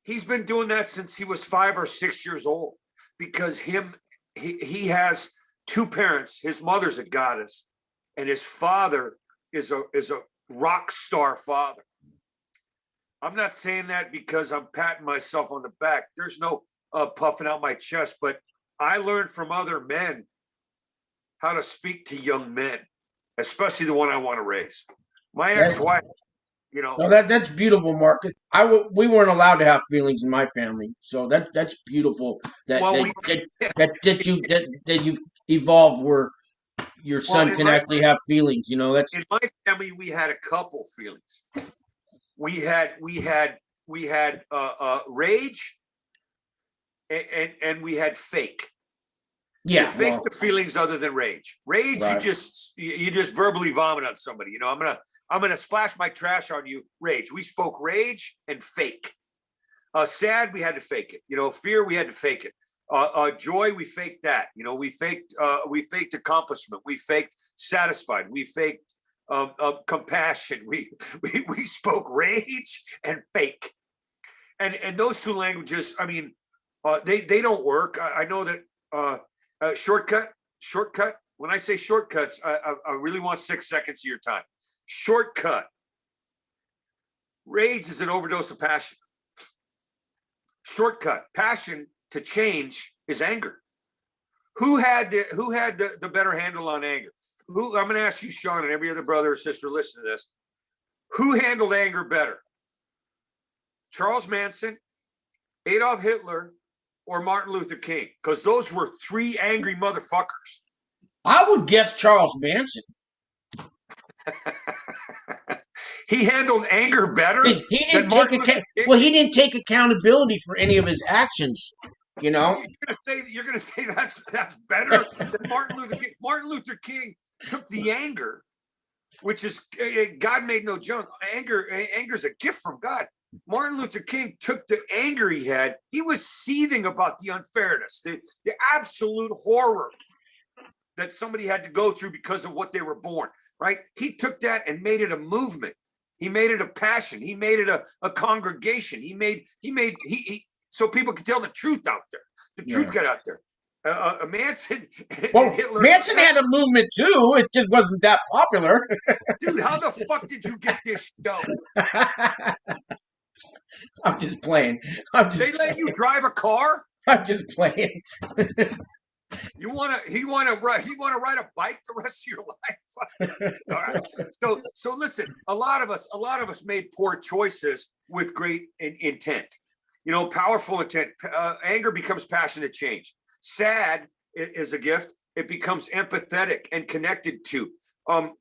He's been doing that since he was 5 or 6 years old because he has 2 parents. His mother's a goddess and his father is a rock star father. I'm not saying that because I'm patting myself on the back. There's no puffing out my chest, but I learned from other men how to speak to young men, especially the one I want to raise. My ex-wife, you know. No, that's beautiful, Mark. We weren't allowed to have feelings in my family, so that's beautiful that Well, that you've evolved where your son can actually have feelings. You know, that's in my family. We had a couple feelings. We had rage, and we had fake. yeah. You fake the feelings other than rage. Rage, Right. you just verbally vomit on somebody. You know, I'm gonna splash my trash on you. Rage. We spoke rage and fake. Sad, we had to fake it. You know, fear, we had to fake it. Joy, we faked that. You know, we faked accomplishment. We faked satisfied. We faked compassion. We spoke rage and fake. And those two languages, I mean, they don't work. I know that. Shortcut. When I say shortcuts, I really want 6 seconds of your time. Shortcut. Rage is an overdose of passion. Shortcut. Passion to change is anger. Who had the better handle on anger? I'm going to ask you, Sean, and every other brother or sister listen to this. Who handled anger better? Charles Manson, Adolf Hitler, or Martin Luther King? Because those were three angry motherfuckers. I would guess Charles Manson. He handled anger better. He didn't take accountability for any of his actions. You know, you're gonna say that's better than Martin Luther King. Martin Luther King took the anger, which is God made no junk. Anger is a gift from God. Martin Luther King took the anger he had. He was seething about the unfairness, the absolute horror that somebody had to go through because of what they were born, right? He took that and made it a movement. He made it a passion. He made it a congregation. He so people could tell the truth out there. The truth got out there. Manson and Hitler. Manson had a movement too. It just wasn't that popular. Dude, how the fuck did you get this show? I'm just playing. They let you drive a car? I'm just playing. You wanna ride a bike the rest of your life? All right. So listen, a lot of us made poor choices with great intent. You know, powerful intent. Anger becomes passionate change. Sad is a gift. It becomes empathetic and connected to.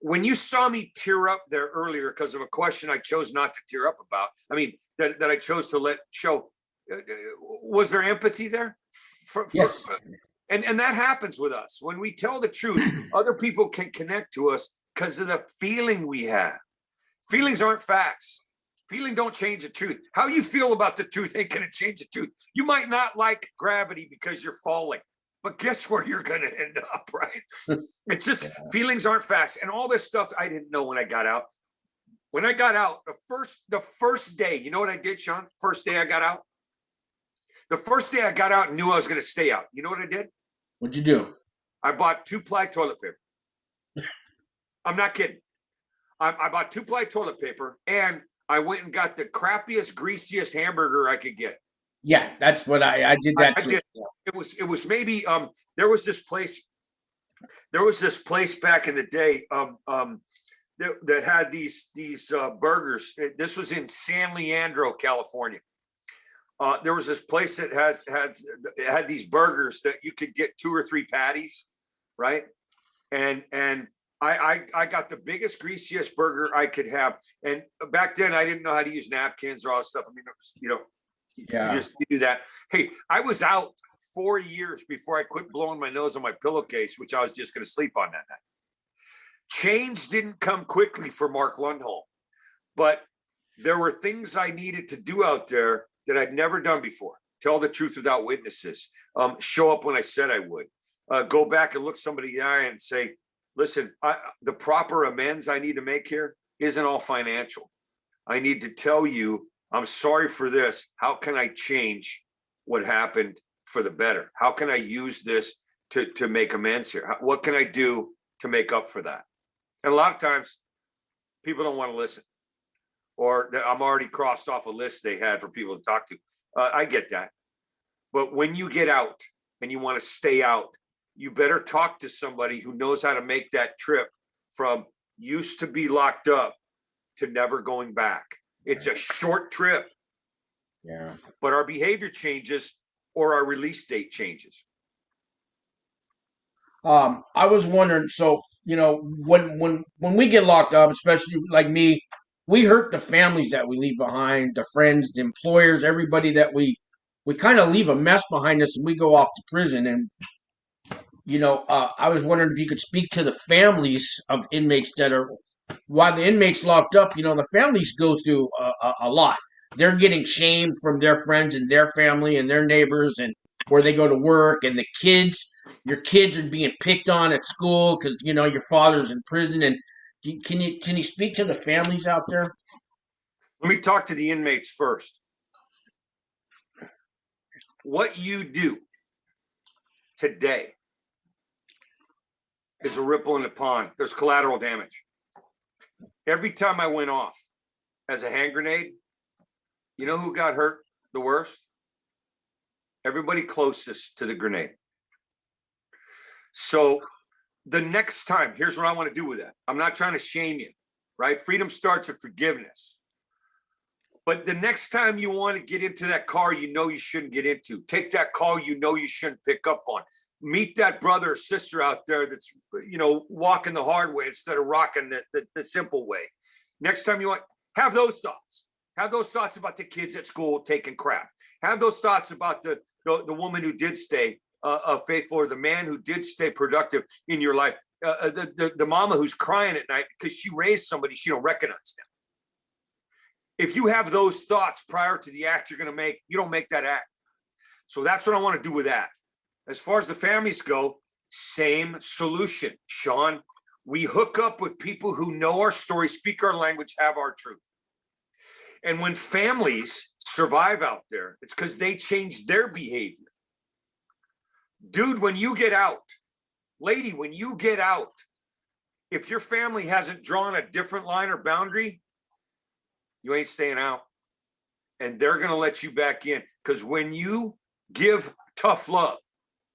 When you saw me tear up there earlier because of a question I chose not to tear up about, I mean, that I chose to let show, was there empathy there? Yes. And that happens with us. When we tell the truth, other people can connect to us because of the feeling we have. Feelings aren't facts. Feeling don't change the truth. How you feel about the truth ain't going to change the truth. You might not like gravity because you're falling, but guess where you're going to end up, right? It's just feelings aren't facts. And all this stuff I didn't know when I got out. When I got out, the first day, you know what I did, Sean? First day I got out? The first day I got out and knew I was going to stay out. You know what I did? What'd you do? I bought 2-ply toilet paper. I'm not kidding. I bought 2-ply toilet paper and I went and got the crappiest, greasiest hamburger I could get. Yeah, that's what I did. That too. It was maybe there was this place back in the day that had these burgers. This was in San Leandro, California. There was this place that had these burgers that you could get 2 or 3 patties, right? And I got the biggest, greasiest burger I could have. And back then I didn't know how to use napkins or all this stuff. I mean, you do that. Hey, I was out 4 years before I quit blowing my nose on my pillowcase, which I was just going to sleep on that night. Change didn't come quickly for Mark Lundholm, but there were things I needed to do out there that I'd never done before. Tell the truth without witnesses. Show up when I said I would. Go back and look somebody in the eye and say, listen, the proper amends I need to make here isn't all financial. I need to tell you, I'm sorry for this. How can I change what happened for the better? How can I use this to make amends here? What can I do to make up for that? And a lot of times People don't want to listen, or I'm already crossed off a list they had for people to talk to. I get that. But when you get out and you want to stay out, you better talk to somebody who knows how to make that trip from used to be locked up to never going back. It's a short trip. Yeah. But our behavior changes or our release date changes. I was wondering, so when we get locked up, especially like me, we hurt the families that we leave behind, the friends, the employers, everybody that we kind of leave a mess behind us, and we go off to prison. And I was wondering if you could speak to the families of inmates that are, while the inmates locked up, the families go through a lot. They're getting shamed from their friends and their family and their neighbors and where they go to work, and the kids, your kids are being picked on at school because your father's in prison. And can you speak to the families out there? Let me talk to the inmates first. What you do today is a ripple in the pond. There's collateral damage. Every time I went off as a hand grenade, you know who got hurt the worst? Everybody closest to the grenade. So the next time, here's what I want to do with that. I'm not trying to shame you, right? Freedom starts with forgiveness. But the next time you want to get into that car you shouldn't get into, take that call you shouldn't pick up on. Meet that brother or sister out there that's, walking the hard way instead of rocking the simple way. Next time you want, have those thoughts. Have those thoughts about the kids at school taking crap. Have those thoughts about the woman who did stay faithful, or the man who did stay productive in your life. The mama who's crying at night because she raised somebody she don't recognize now. If you have those thoughts prior to the act you're going to make, you don't make that act. So that's what I want to do with that. As far as the families go, same solution, Sean. We hook up with people who know our story, speak our language, have our truth. And when families survive out there, it's because they change their behavior. Dude, when you get out, lady, when you get out, if your family hasn't drawn a different line or boundary, you ain't staying out. And they're going to let you back in. Because when you give tough love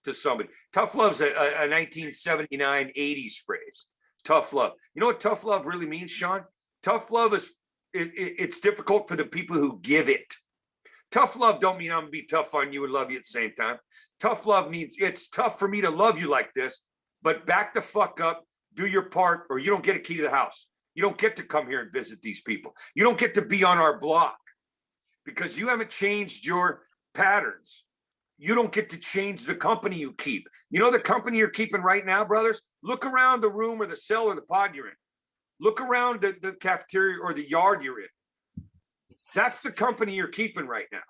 to somebody, tough love's a 1979, 80s phrase. Tough love. You know what tough love really means, Sean? Tough love is, it's difficult for the people who give it. Tough love don't mean I'm going to be tough on you and love you at the same time. Tough love means it's tough for me to love you like this, but back the fuck up, do your part, or you don't get a key to the house. You don't get to come here and visit these people. You don't get to be on our block because you haven't changed your patterns. You don't get to change the company you keep. You know the company you're keeping right now, brothers? Look around the room or the cell or the pod you're in. Look around the cafeteria or the yard you're in. That's the company you're keeping right now.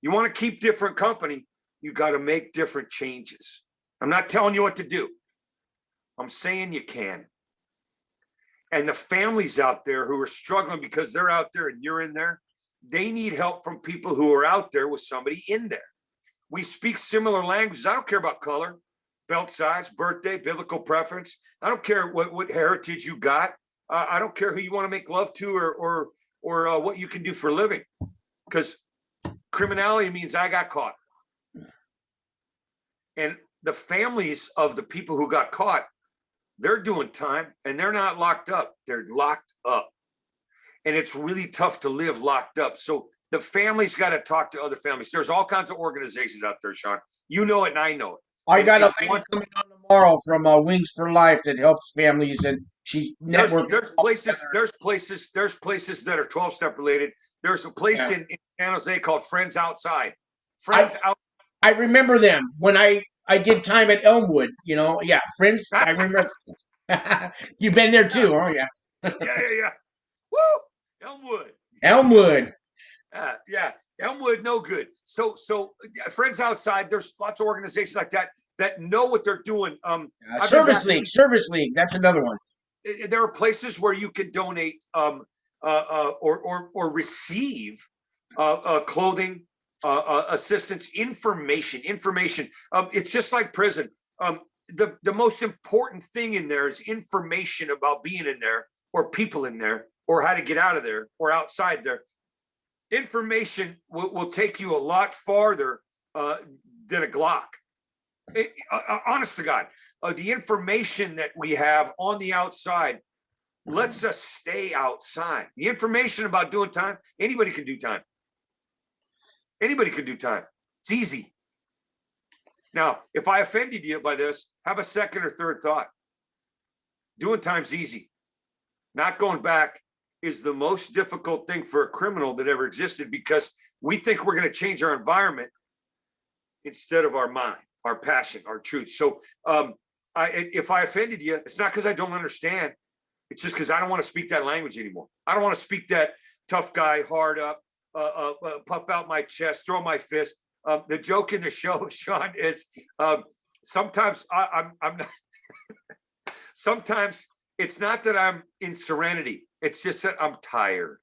You want to keep different company, you got to make different changes. I'm not telling you what to do. I'm saying you can. And the families out there who are struggling because they're out there and you're in there, they need help from people who are out there with somebody in there. We speak similar languages. I don't care about color, belt size, birthday, biblical preference. I don't care what heritage you got. I don't care who you want to make love to or what you can do for a living, because criminality means I got caught. And the families of the people who got caught, they're doing time and they're not locked up. They're locked up. And it's really tough to live locked up. So the family's got to talk to other families. There's all kinds of organizations out there, Sean. You know it and I know it. I got a lady coming on tomorrow from Wings for Life that helps families, and she's networking. There's places that are 12-step related. There's a place in San Jose called Friends Outside. I remember them when I did time at Elmwood. Friends. I remember. You've been there too, oh yeah. Yeah. Woo! Elmwood. Elmwood, no good. So Friends Outside, there's lots of organizations like that know what they're doing. Service League, that's another one. There are places where you can donate or receive clothing, assistance, information. It's just like prison. The most important thing in there is information about being in there or people in there or how to get out of there or outside there. Information will take you a lot farther than a Glock. Honest to God, the information that we have on the outside lets us stay outside. The information about doing time, anybody can do time. Anybody can do time. It's easy. Now, if I offended you by this, have a second or third thought. Doing time's easy. Not going back is the most difficult thing for a criminal that ever existed, because we think we're going to change our environment instead of our mind, our passion, our truth. So if I offended you, it's not because I don't understand. It's just because I don't want to speak that language anymore. I don't want to speak that tough guy, hard up, puff out my chest, throw my fist. The joke in the show, Sean, is sometimes I'm not. Sometimes it's not that I'm in serenity. It's just that I'm tired.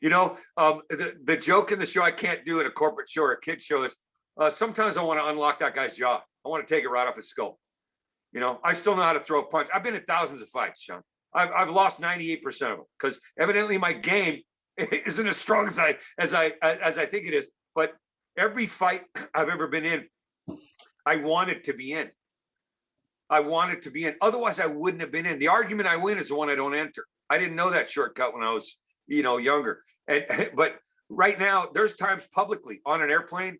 You know, the joke in the show I can't do in a corporate show or a kid show is sometimes I want to unlock that guy's jaw. I want to take it right off his skull. You know, I still know how to throw a punch. I've been in thousands of fights, Sean. I've lost 98% of them because evidently my game isn't as strong as I think it is. But every fight I've ever been in, I wanted to be in. I wanted to be in. Otherwise, I wouldn't have been in. The argument I win is the one I don't enter. I didn't know that shortcut when I was, younger. But right now, there's times publicly on an airplane,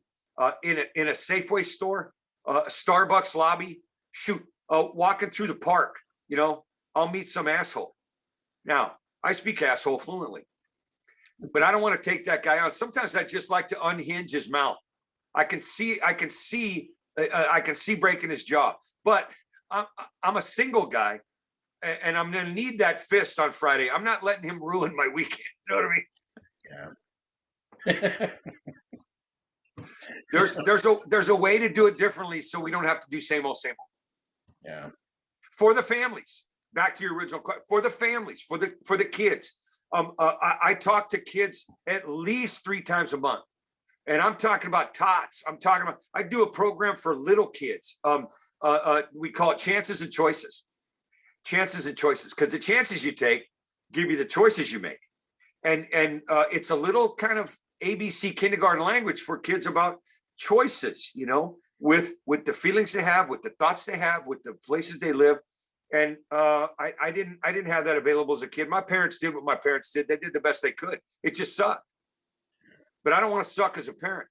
in a Safeway store, a Starbucks lobby, walking through the park, I'll meet some asshole. Now, I speak asshole fluently, but I don't want to take that guy on. Sometimes I just like to unhinge his mouth. I can see breaking his jaw, but I'm a single guy, and I'm going to need that fist on Friday. I'm not letting him ruin my weekend. You know what I mean? There's a way to do it differently, so we don't have to do same old, same old. Yeah. For the families, back to your original question. For the families, for the kids. I talk to kids at least 3 times a month, and I'm talking about tots. I do a program for little kids. We call it chances and choices. Chances and choices, because the chances you take give you the choices you make. And it's a little kind of ABC kindergarten language for kids about choices, with the feelings they have, with the thoughts they have, with the places they live. And I didn't have that available as a kid. My parents did what my parents did. They did the best they could. It just sucked. But I don't want to suck as a parent.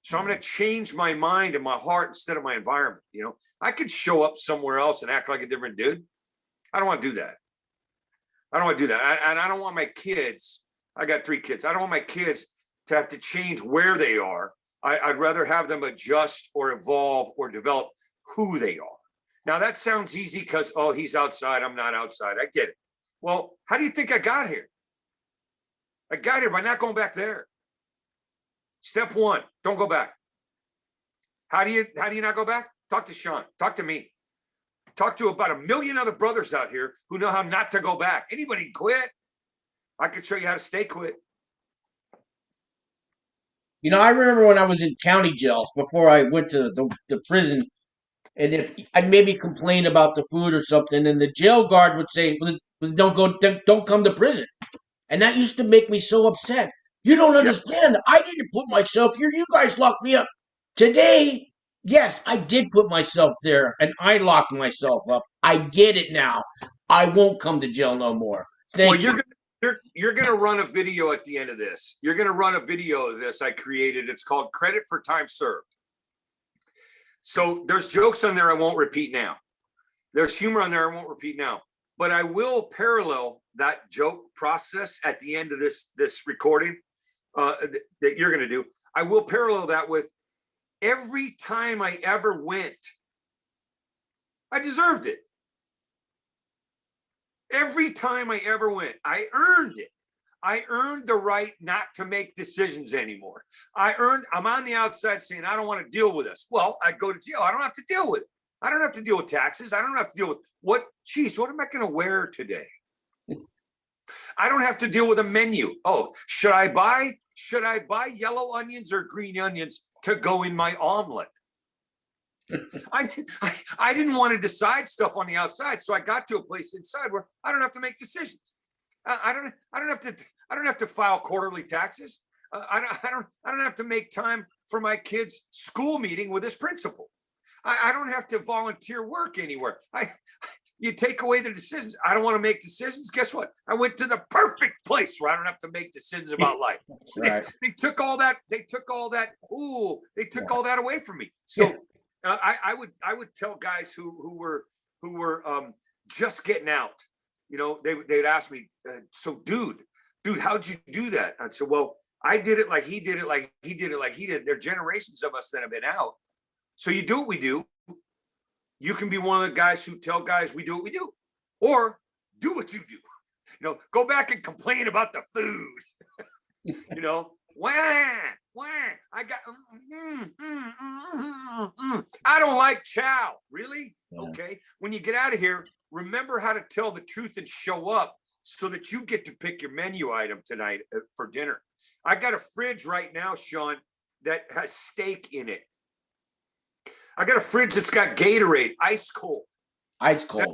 So I'm going to change my mind and my heart instead of my environment. I could show up somewhere else and act like a different dude. I don't want to do that. And I don't want my kids. I got 3 kids. I don't want my kids to have to change where they are. I'd rather have them adjust or evolve or develop who they are. Now that sounds easy because, he's outside. I'm not outside. I get it. Well, how do you think I got here? I got here by not going back there. Step 1, don't go back. How do you not go back? Talk to Sean. Talk to me. Talk to about 1 million other brothers out here who know how not to go back. Anybody can quit. I could show you how to stay quit. I remember when I was in county jails before I went to the prison, and if I'd maybe complain about the food or something, and the jail guard would say, don't come to prison. And that used to make me so upset. You don't understand. Yep. I didn't put myself here. You guys locked me up. Today, yes, I did put myself there, and I locked myself up. I get it now. I won't come to jail no more. Thank you. You're going to run a video at the end of this. You're going to run a video of this I created. It's called Credit for Time Served. So there's jokes on there I won't repeat now. There's humor on there I won't repeat now. But I will parallel that joke process at the end of this recording that you're going to do. I will parallel that with every time I ever went, I deserved it. Every time I ever went, I earned it. I earned the right not to make decisions anymore. I'm on the outside saying, I don't want to deal with this. Well, I go to jail. I don't have to deal with it. I don't have to deal with taxes. I don't have to deal with what am I going to wear today? I don't have to deal with a menu. Oh, should I buy yellow onions or green onions to go in my omelet? I, I didn't want to decide stuff on the outside, so I got to a place inside where I don't have to make decisions. I don't have to file quarterly taxes. I don't have to make time for my kid's school meeting with his principal. I don't have to volunteer work anywhere. You take away the decisions. I don't want to make decisions. Guess what? I went to the perfect place where I don't have to make decisions about life. Right. They took all that. They took all that. Ooh, they took all that away from me. So I would tell guys who were just getting out. You know, they'd ask me, so dude, how'd you do that? I'd say, well, I did it like he did it, like he did it, like he did. There are generations of us that have been out. So you do what we do. You can be one of the guys who tell guys we do what we do, or do what you do. You know, go back and complain about the food. You know, wah. I got. I don't like chow. Really? Okay. When you get out of here, remember how to tell the truth and show up, so that you get to pick your menu item tonight for dinner. I got a fridge right now, Sean, that has steak in it. I got a fridge that's got Gatorade, ice cold. Ice cold.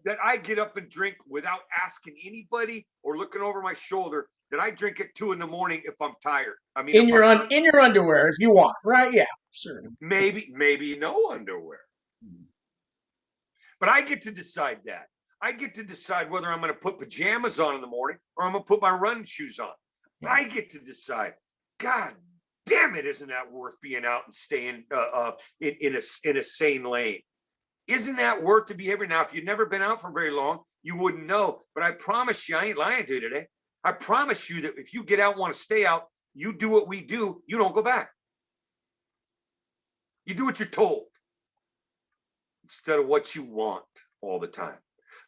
That I get up and drink without asking anybody or looking over my shoulder. That I drink at 2 a.m. if I'm tired. I mean, in your underwear if you want, right? Yeah, sure. Maybe no underwear. But I get to decide that. I get to decide whether I'm going to put pajamas on in the morning or I'm going to put my running shoes on. Yeah. I get to decide. God damn it, isn't that worth being out and staying in a sane lane? Isn't that worth the behavior? Now, if you've never been out for very long, you wouldn't know. But I promise you, I ain't lying to you today. I promise you that if you get out and want to stay out, you do what we do, you don't go back. You do what you're told instead of what you want all the time.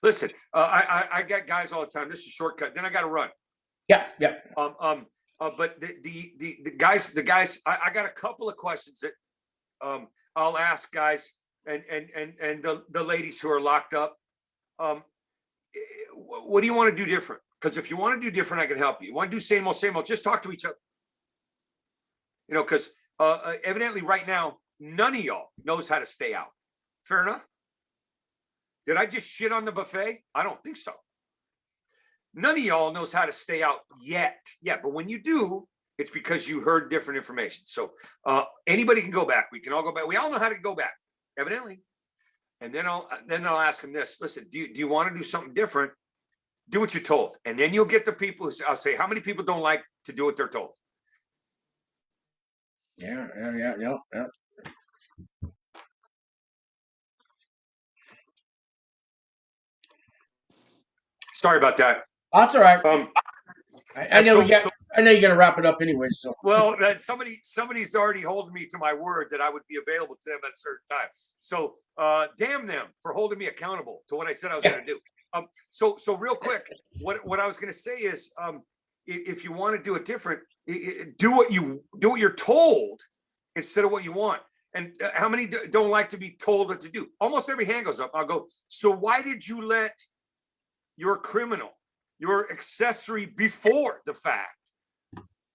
Listen, I got guys all the time. This is a shortcut. Then I got to run. Yeah. But the guys, I got a couple of questions that I'll ask guys and the ladies who are locked up. What do you want to do different? Because if you want to do different, I can help you. You want to do same old, just talk to each other. You know, because evidently right now, none of y'all knows how to stay out. Fair enough? Did I just shit on the buffet? I don't think so. None of y'all knows how to stay out yet. Yeah, but when you do, it's because you heard different information. So anybody can go back. We can all go back. We all know how to go back, evidently. And then I'll ask them this. Listen, do you want to do something different? Do what you're told. And then you'll get the people who say, I'll say, how many people don't like to do what they're told? Yeah. Sorry about that. That's all right. I know I know you're gonna wrap it up anyway. So well, somebody's already holding me to my word that I would be available to them at a certain time. So damn them for holding me accountable to what I said I was going to do. So real quick, what I was going to say is, if you want to do it different, do what you're told instead of what you want. And how many don't like to be told what to do? Almost every hand goes up. I'll go. So why did you let your criminal, your accessory before the fact,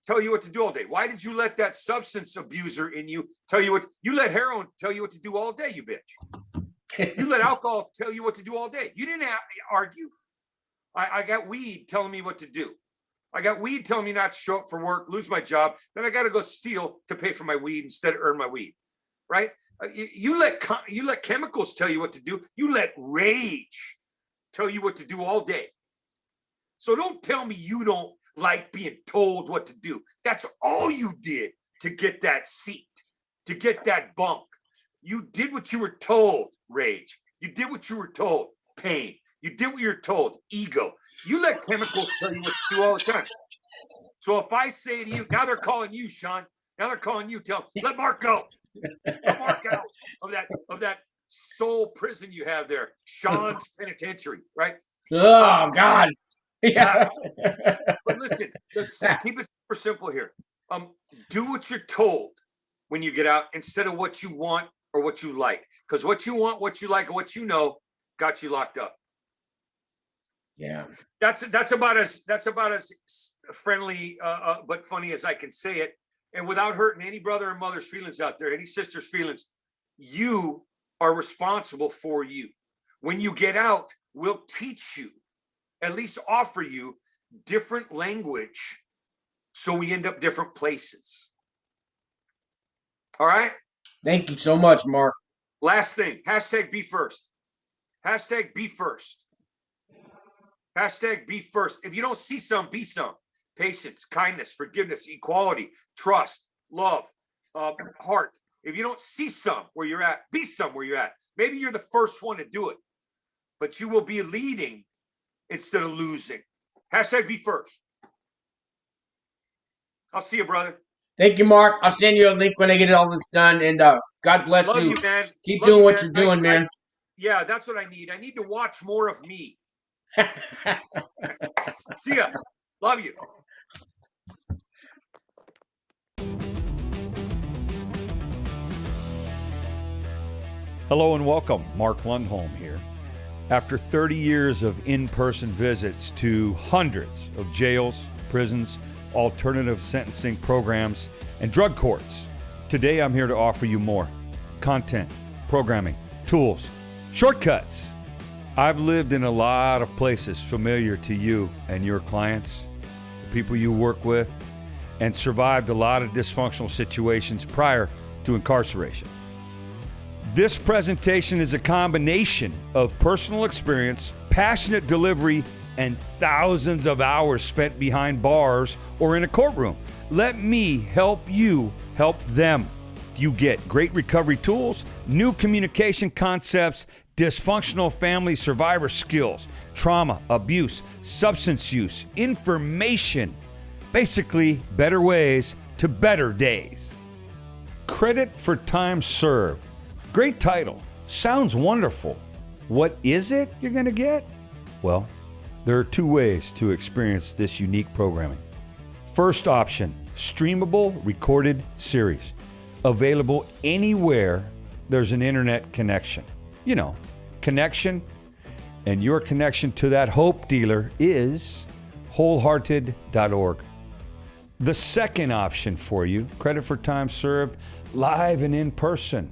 tell you what to do all day? Why did you let that substance abuser in you tell you what? You let heroin tell you what to do all day, you bitch. You let alcohol tell you what to do all day. You didn't argue. I got weed telling me what to do. I got weed telling me not to show up for work, lose my job. Then I got to go steal to pay for my weed instead of earn my weed, right? You let chemicals tell you what to do. You let rage tell you what to do all day. So don't tell me you don't like being told what to do. That's all you did to get that seat, to get that bunk. You did what you were told, rage. You did what you were told, pain. You did what you were told, ego. You let chemicals tell you what to do all the time. So if I say to you, now they're calling you, Sean. Now they're calling you, let Mark go. Let Mark out of that soul prison you have there, Sean's penitentiary, right? Oh God. Yeah. But listen, keep it super simple here. Do what you're told when you get out instead of what you want or what you like. Because what you want, what you like, and what you know got you locked up. Yeah. That's about as friendly but funny as I can say it. And without hurting any brother or mother's feelings out there, any sister's feelings, you are responsible for you. When you get out, we'll teach you, at least offer you different language so we end up different places. All right? Thank you so much, Mark. Last thing, hashtag be first. Hashtag be first. Hashtag be first. If you don't see some, be some. Patience, kindness, forgiveness, equality, trust, love, heart. If you don't see some where you're at, be some where you're at. Maybe you're the first one to do it, but you will be leading instead of losing. Hashtag be first. I'll see you, brother. Thank you, Mark. I'll send you a link when I get all this done. And God bless Love you. you, man. Keep Love doing you, what man. you're doing, man. Yeah, that's what I need. I need to watch more of me. See ya. Love you. Hello and welcome. Mark Lundholm here. After 30 years of in-person visits to hundreds of jails, prisons, alternative sentencing programs, and drug courts, today I'm here to offer you more content, programming, tools, shortcuts. I've lived in a lot of places familiar to you and your clients, the people you work with, and survived a lot of dysfunctional situations prior to incarceration. This presentation is a combination of personal experience, passionate delivery, and thousands of hours spent behind bars or in a courtroom. Let me help you help them. You get great recovery tools, new communication concepts, dysfunctional family survivor skills, trauma, abuse, substance use, information, basically better ways to better days. Credit for time served. Great title. Sounds wonderful. What is it you're going to get? Well, there are two ways to experience this unique programming. First option, streamable recorded series. Available anywhere there's an internet connection. You know, connection, and your connection to that hope dealer is wholehearted.org. The second option for you, credit for time served, live and in person.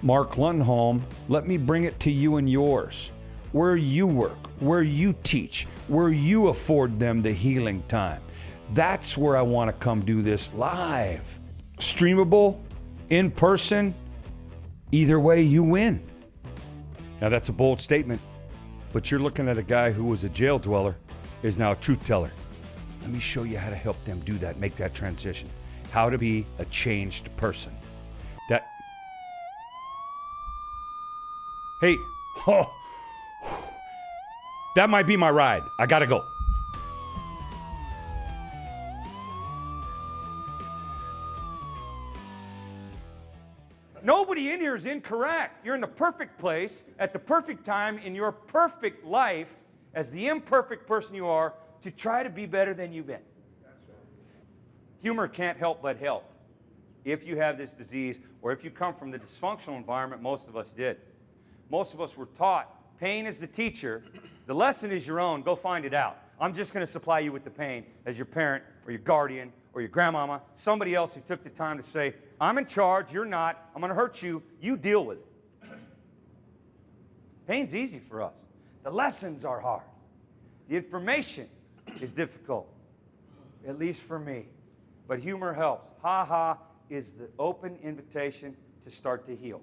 Mark Lundholm, let me bring it to you and yours. Where you work, where you teach, where you afford them the healing time. That's where I want to come do this live. Streamable, in person, either way you win. Now that's a bold statement, but you're looking at a guy who was a jail dweller, is now a truth teller. Let me show you how to help them do that, make that transition. How to be a changed person. Hey, that might be my ride. I gotta go. Nobody in here is incorrect. You're in the perfect place at the perfect time in your perfect life as the imperfect person you are to try to be better than you've been. Humor can't help but help if you have this disease or if you come from the dysfunctional environment most of us did. Most of us were taught pain is the teacher. The lesson is your own. Go find it out. I'm just going to supply you with the pain as your parent or your guardian or your grandmama, somebody else who took the time to say, I'm in charge, you're not, I'm going to hurt you, you deal with it. Pain's easy for us. The lessons are hard. The information is difficult, at least for me. But humor helps. Ha ha is the open invitation to start to heal.